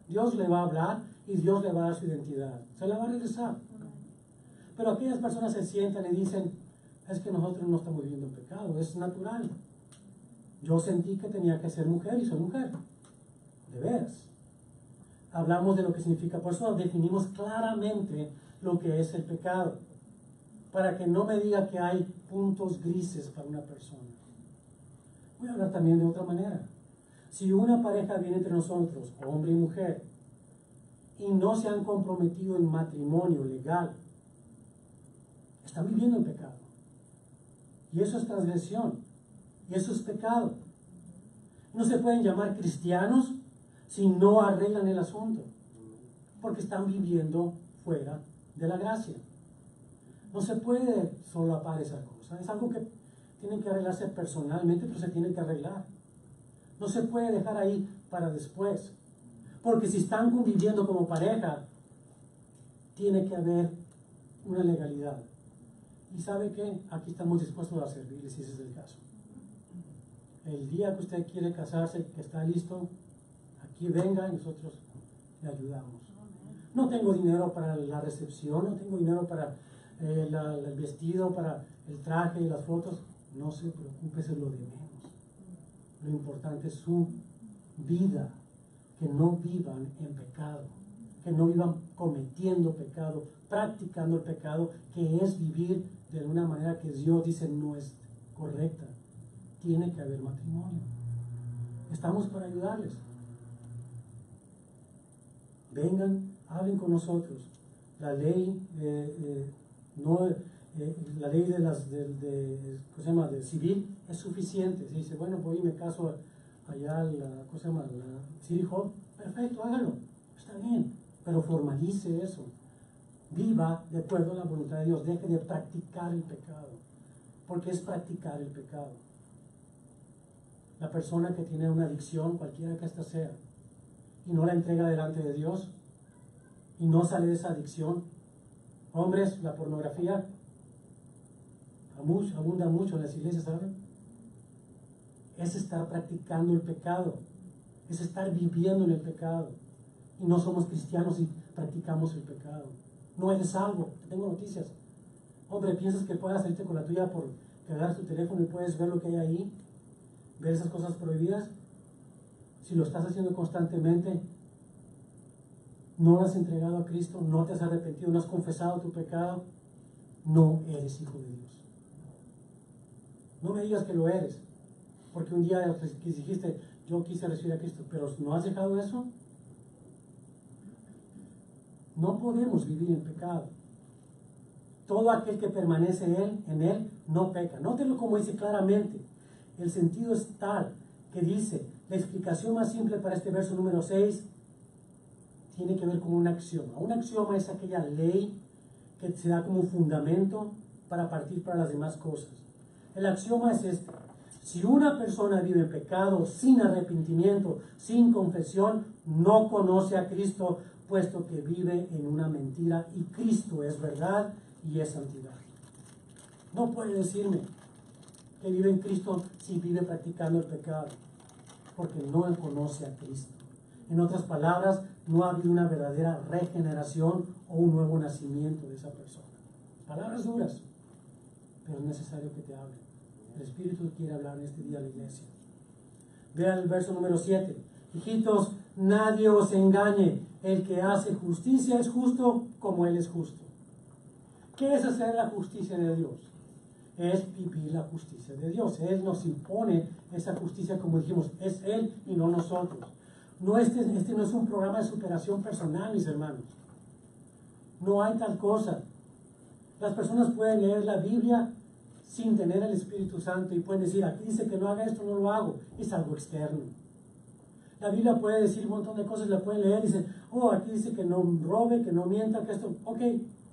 Dios le va a hablar y Dios le va a dar su identidad, se la va a regresar. Pero aquellas personas se sientan y dicen, es que nosotros no estamos viviendo en pecado, es natural. Yo sentí que tenía que ser mujer y soy mujer. De veras. Hablamos de lo que significa. Por eso definimos claramente lo que es el pecado. Para que no me diga que hay puntos grises para una persona. Voy a hablar también de otra manera. Si una pareja viene entre nosotros, hombre y mujer, y no se han comprometido en matrimonio legal, están viviendo en pecado. Y eso es transgresión. Y eso es pecado. No se pueden llamar cristianos si no arreglan el asunto, porque están viviendo fuera de la gracia. No se puede solapar esa cosa. Es algo que tiene que arreglarse personalmente, pero se tiene que arreglar. No se puede dejar ahí para después. Porque si están conviviendo como pareja, tiene que haber una legalidad. ¿Y sabe qué? Aquí estamos dispuestos a servirles si ese es el caso. El día que usted quiere casarse, que está listo, aquí venga y nosotros le ayudamos. No tengo dinero para la recepción, no tengo dinero para el vestido, para el traje y las fotos. No se preocupe, eso es lo de menos. Lo importante es su vida, que no vivan en pecado, que no vivan cometiendo pecado, practicando el pecado, que es vivir de una manera que Dios dice no es correcta. Tiene que haber matrimonio. Estamos para ayudarles. Vengan, hablen con nosotros. La ley la ley ¿cómo se llama? De civil es suficiente. Si dice, bueno, voy y me caso allá ¿cómo se llama? La City Hall, perfecto, hágalo, está bien, pero formalice eso. Viva de acuerdo a la voluntad de Dios, deje de practicar el pecado, porque es practicar el pecado. La persona que tiene una adicción, cualquiera que ésta sea, y no la entrega delante de Dios, y no sale de esa adicción. Hombres, la pornografía abunda mucho en las iglesias, ¿saben? Es estar practicando el pecado, es estar viviendo en el pecado. Y no somos cristianos y practicamos el pecado. No eres salvo. Tengo noticias. Hombre, ¿piensas que puedas salirte con la tuya por agarrar tu teléfono y puedes ver lo que hay ahí? Ver esas cosas prohibidas. Si lo estás haciendo constantemente, no lo has entregado a Cristo, no te has arrepentido, no has confesado tu pecado, no eres hijo de Dios. No me digas que lo eres, porque un día dijiste, yo quise recibir a Cristo, pero ¿no has dejado eso? No podemos vivir en pecado. Todo aquel que permanece en él no peca. Nótelo como dice claramente. El sentido es tal que dice, la explicación más simple para este verso número 6 tiene que ver con un axioma. Un axioma es aquella ley que se da como fundamento para partir para las demás cosas. El axioma es este: si una persona vive en pecado, sin arrepentimiento, sin confesión, no conoce a Cristo, puesto que vive en una mentira, y Cristo es verdad y es santidad. No puede decirme que vive en Cristo si vive practicando el pecado, porque no conoce a Cristo. En otras palabras, no ha habido una verdadera regeneración o un nuevo nacimiento de esa persona. Palabras duras, pero es necesario que te hable. El Espíritu quiere hablar en este día a la iglesia. Vean el verso número 7. Hijitos, nadie os engañe. El que hace justicia es justo como Él es justo. ¿Qué es hacer la justicia de Dios? Es vivir la justicia de Dios. Él nos impone esa justicia, como dijimos, es Él y no nosotros. No, este no es un programa de superación personal, mis hermanos. No hay tal cosa. Las personas pueden leer la Biblia sin tener el Espíritu Santo y pueden decir, aquí dice que no haga esto, no lo hago. Es algo externo. La Biblia puede decir un montón de cosas, la pueden leer y dicen, oh, aquí dice que no robe, que no mienta, que esto, ok,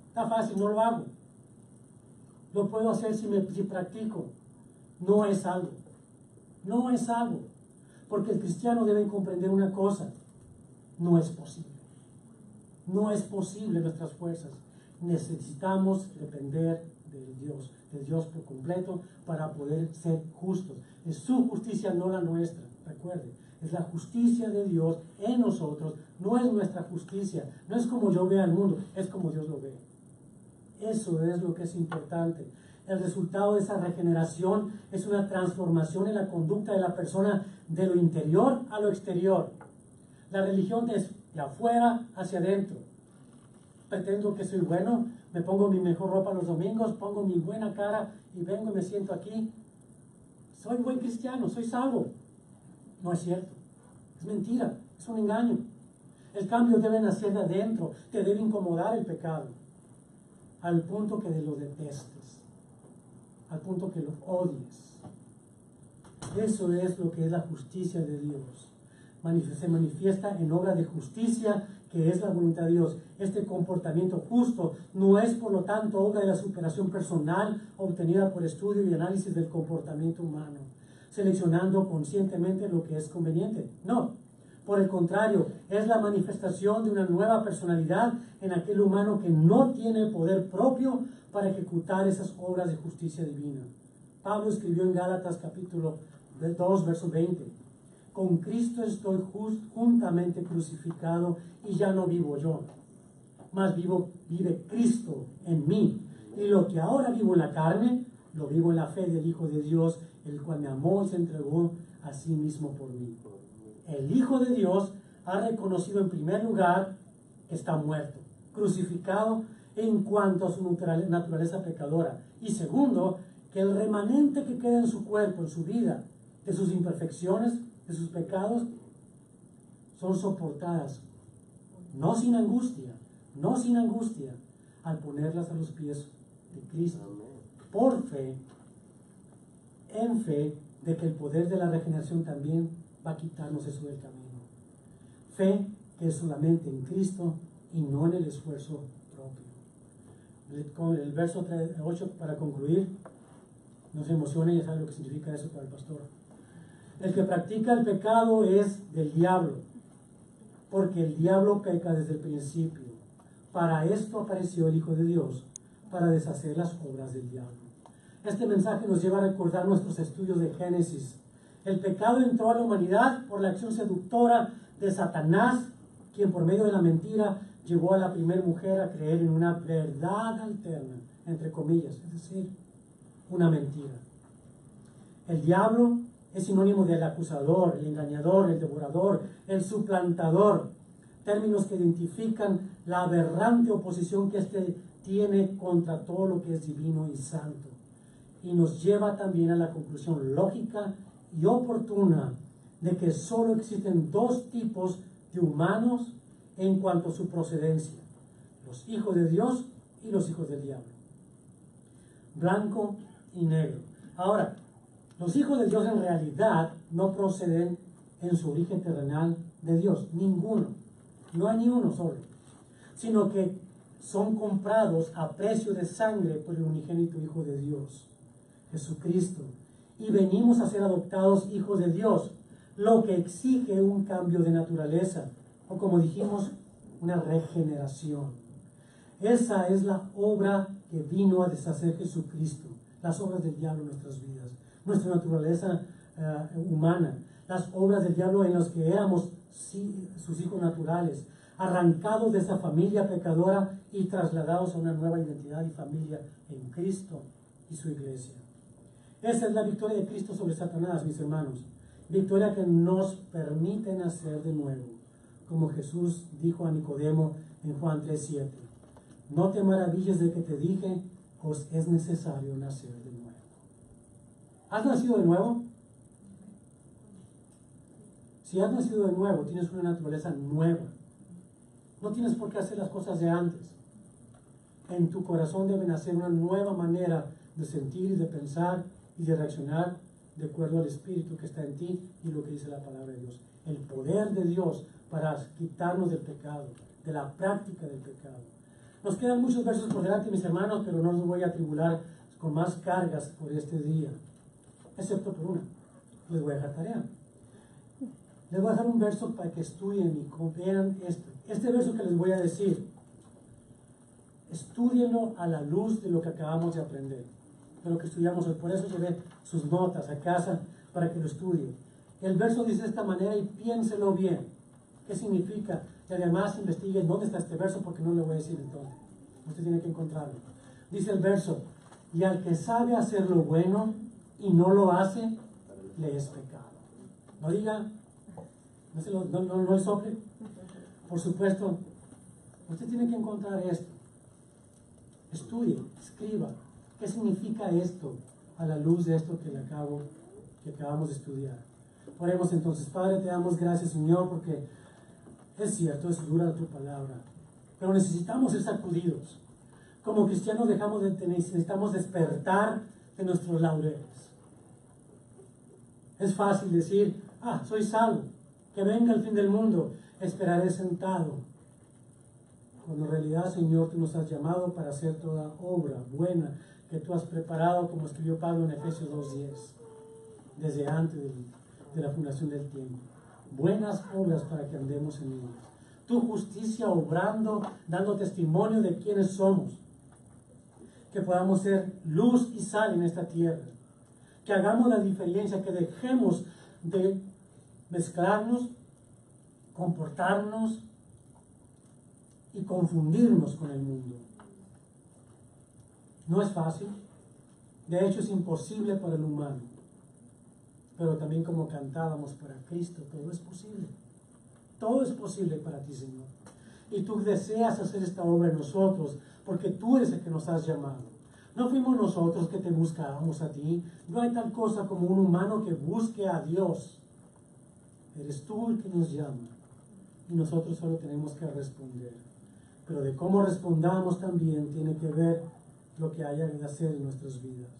está fácil, no lo hago. Lo puedo hacer si practico. No es algo. No es algo. Porque el cristiano debe comprender una cosa: no es posible. No es posible nuestras fuerzas. Necesitamos depender de Dios por completo para poder ser justos. Es su justicia, no la nuestra. Recuerde, es la justicia de Dios en nosotros, no es nuestra justicia. No es como yo vea el mundo, es como Dios lo ve. Eso es lo que es importante. El resultado de esa regeneración es una transformación en la conducta de la persona de lo interior a lo exterior. La religión es de afuera hacia adentro. Pretendo que soy bueno, me pongo mi mejor ropa los domingos, pongo mi buena cara y vengo y me siento aquí. Soy buen cristiano, soy salvo. No es cierto. Es mentira, es un engaño. El cambio debe nacer de adentro, te debe incomodar el pecado, al punto que lo detestes, al punto que lo odies. Eso es lo que es la justicia de Dios. Se manifiesta en obra de justicia, que es la voluntad de Dios. Este comportamiento justo no es, por lo tanto, obra de la superación personal obtenida por estudio y análisis del comportamiento humano, seleccionando conscientemente lo que es conveniente. No, por el contrario, es la manifestación de una nueva personalidad en aquel humano que no tiene poder propio para ejecutar esas obras de justicia divina. Pablo escribió en Gálatas capítulo 2, verso 20: con Cristo estoy juntamente crucificado y ya no vivo yo, mas vive Cristo en mí. Y lo que ahora vivo en la carne, lo vivo en la fe del Hijo de Dios, el cual me amó y se entregó a sí mismo por mí. El Hijo de Dios ha reconocido en primer lugar que está muerto, crucificado en cuanto a su naturaleza pecadora. Y segundo, que el remanente que queda en su cuerpo, en su vida, de sus imperfecciones, de sus pecados son soportadas, no sin angustia, al ponerlas a los pies de Cristo, por fe, en fe de que el poder de la regeneración también va a quitarnos eso del camino. Fe que es solamente en Cristo y no en el esfuerzo propio. Con el verso 8 para concluir, no se emocione, ya sabe lo que significa eso para el pastor. El que practica el pecado es del diablo, porque el diablo peca desde el principio. Para esto apareció el Hijo de Dios, para deshacer las obras del diablo. Este mensaje nos lleva a recordar nuestros estudios de Génesis. El pecado entró a la humanidad por la acción seductora de Satanás, quien por medio de la mentira llevó a la primera mujer a creer en una verdad alterna, entre comillas, es decir, una mentira. El diablo es sinónimo del acusador, el engañador, el devorador, el suplantador, términos que identifican la aberrante oposición que éste tiene contra todo lo que es divino y santo. Y nos lleva también a la conclusión lógica y oportuna de que solo existen dos tipos de humanos en cuanto a su procedencia: los hijos de Dios y los hijos del diablo. Blanco y negro. Ahora, los hijos de Dios en realidad no proceden en su origen terrenal de Dios, ninguno, no hay ni uno solo, sino que son comprados a precio de sangre por el unigénito Hijo de Dios, Jesucristo, y venimos a ser adoptados hijos de Dios, lo que exige un cambio de naturaleza, o como dijimos, una regeneración. Esa es la obra que vino a deshacer Jesucristo, las obras del diablo en nuestras vidas, nuestra naturaleza humana, las obras del diablo en las que éramos sus hijos naturales, arrancados de esa familia pecadora y trasladados a una nueva identidad y familia en Cristo y su iglesia. Esa es la victoria de Cristo sobre Satanás, mis hermanos. Victoria que nos permite nacer de nuevo. Como Jesús dijo a Nicodemo en Juan 3:7. No te maravilles de que te dije, os es necesario nacer de nuevo. ¿Has nacido de nuevo? Si has nacido de nuevo, tienes una naturaleza nueva. No tienes por qué hacer las cosas de antes. En tu corazón debe nacer una nueva manera de sentir y de pensar y de reaccionar de acuerdo al Espíritu que está en ti y lo que dice la palabra de Dios. El poder de Dios para quitarnos del pecado, de la práctica del pecado. Nos quedan muchos versos por delante, mis hermanos, pero no los voy a atribular con más cargas por este día, excepto por una. Les voy a dejar tarea. Les voy a dejar un verso para que estudien y vean esto. Este verso que les voy a decir, estúdienlo a la luz de lo que acabamos de aprender, de lo que estudiamos hoy. Por eso llevé sus notas a casa para que lo estudien. El verso dice de esta manera y piénselo bien. ¿Qué significa? Y además investiguen dónde está este verso, porque no le voy a decir entonces. Usted tiene que encontrarlo. Dice el verso: y al que sabe hacer lo bueno y no lo hace, le es pecado. No diga, no es sople. Por supuesto, usted tiene que encontrar esto. Estudie, escriba. ¿Qué significa esto a la luz de esto que acabamos de estudiar? Oremos entonces. Padre, te damos gracias, Señor, porque es cierto, es dura tu palabra, pero necesitamos ser sacudidos. Como cristianos necesitamos despertar de nuestros laureles. Es fácil decir, soy salvo, que venga el fin del mundo, esperaré sentado. Cuando en realidad, Señor, tú nos has llamado para hacer toda obra buena que tú has preparado, como escribió Pablo en Efesios 2:10, desde antes de la fundación del tiempo. Buenas obras para que andemos en ellas. Tu justicia obrando, dando testimonio de quiénes somos. Que podamos ser luz y sal en esta tierra. Que hagamos la diferencia, que dejemos de mezclarnos, comportarnos y confundirnos con el mundo. No es fácil. De hecho, es imposible para el humano. Pero también, como cantábamos, para Cristo todo es posible. Todo es posible para ti, Señor. Y tú deseas hacer esta obra en nosotros, porque tú eres el que nos has llamado. No fuimos nosotros que te buscábamos a ti. No hay tal cosa como un humano que busque a Dios. Eres tú el que nos llama y nosotros solo tenemos que responder. Pero de cómo respondamos también tiene que ver lo que haya de hacer en nuestras vidas.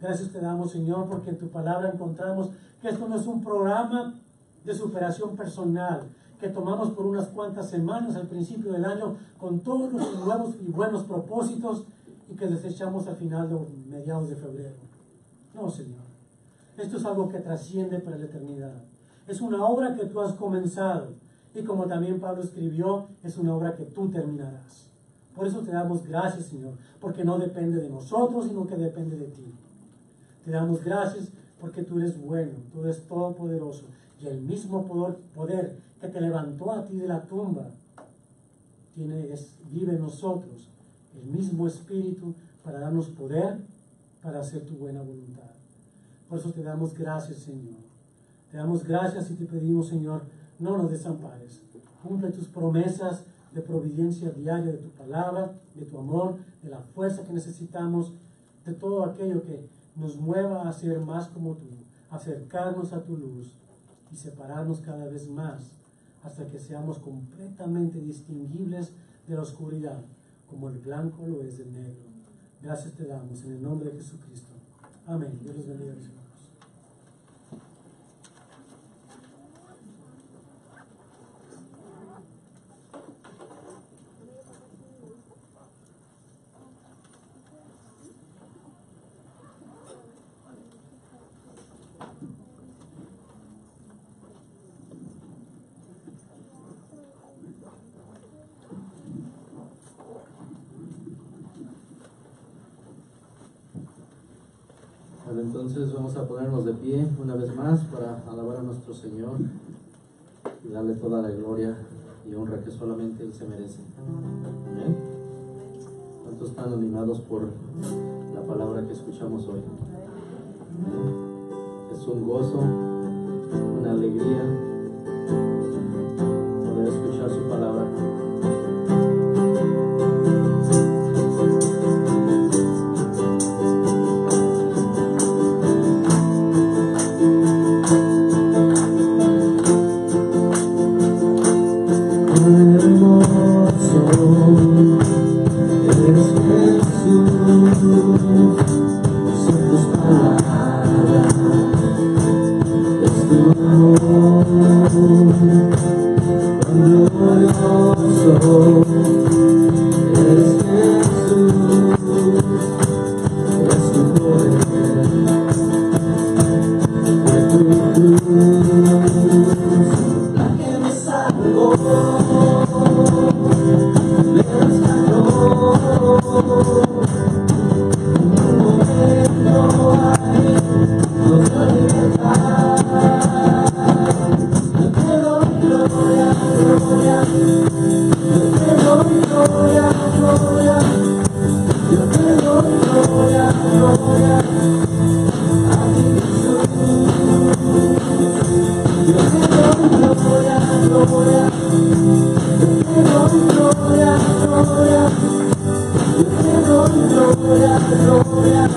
Gracias te damos, Señor, porque en tu palabra encontramos que esto no es un programa de superación personal que tomamos por unas cuantas semanas al principio del año con todos los nuevos y buenos propósitos y que desechamos al final de mediados de febrero. No, Señor. Esto es algo que trasciende para la eternidad. Es una obra que tú has comenzado y como también Pablo escribió, es una obra que tú terminarás. Por eso te damos gracias, Señor, porque no depende de nosotros, sino que depende de ti. Te damos gracias porque tú eres bueno, tú eres todopoderoso y el mismo poder que te levantó a ti de la tumba vive en nosotros, el mismo Espíritu para darnos poder para hacer tu buena voluntad. Por eso te damos gracias, Señor. Te damos gracias y te pedimos, Señor, no nos desampares. Cumple tus promesas de providencia diaria de tu palabra, de tu amor, de la fuerza que necesitamos, de todo aquello que nos mueva a ser más como tú, acercarnos a tu luz y separarnos cada vez más hasta que seamos completamente distinguibles de la oscuridad, como el blanco lo es del negro. Gracias te damos en el nombre de Jesucristo. Amén. Dios los bendiga, mis hermanos. Bueno, entonces vamos a ponernos de pie una vez más para alabar a nuestro Señor y darle toda la gloria y honra que solamente Él se merece. Amén. ¿Cuántos están animados por la palabra que escuchamos hoy? Amén. Es un gozo, una alegría poder escuchar su palabra. Gloria, gloria, gloria, gloria.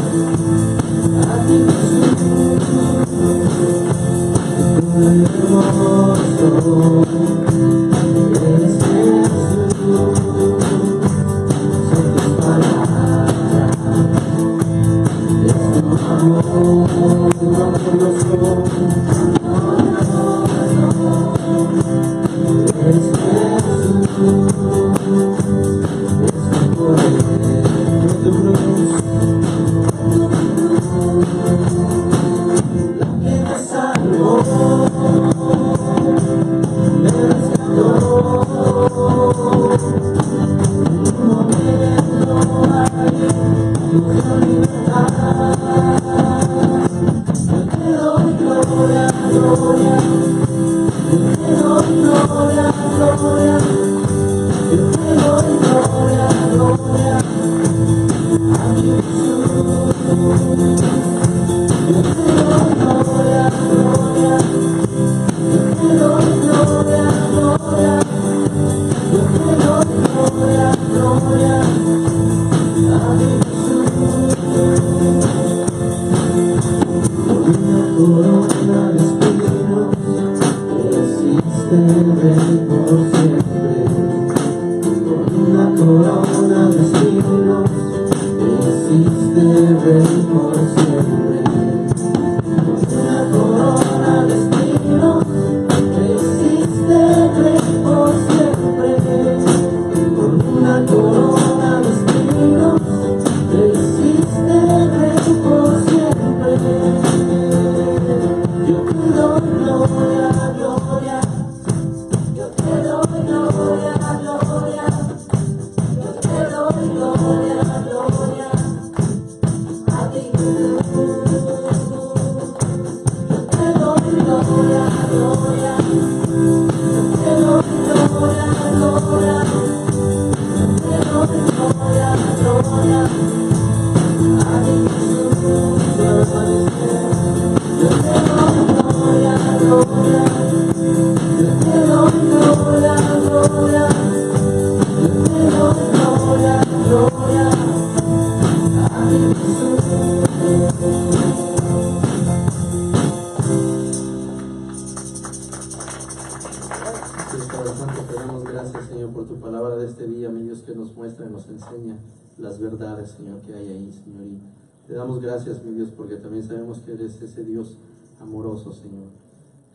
Las verdades, Señor, que hay ahí, Señor, y te damos gracias, mi Dios, porque también sabemos que eres ese Dios amoroso, Señor.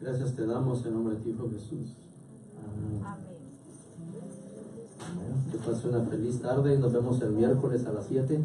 Gracias te damos en nombre de ti, Hijo Jesús. Amén. Bueno, que pase una feliz tarde y nos vemos el miércoles a las 7.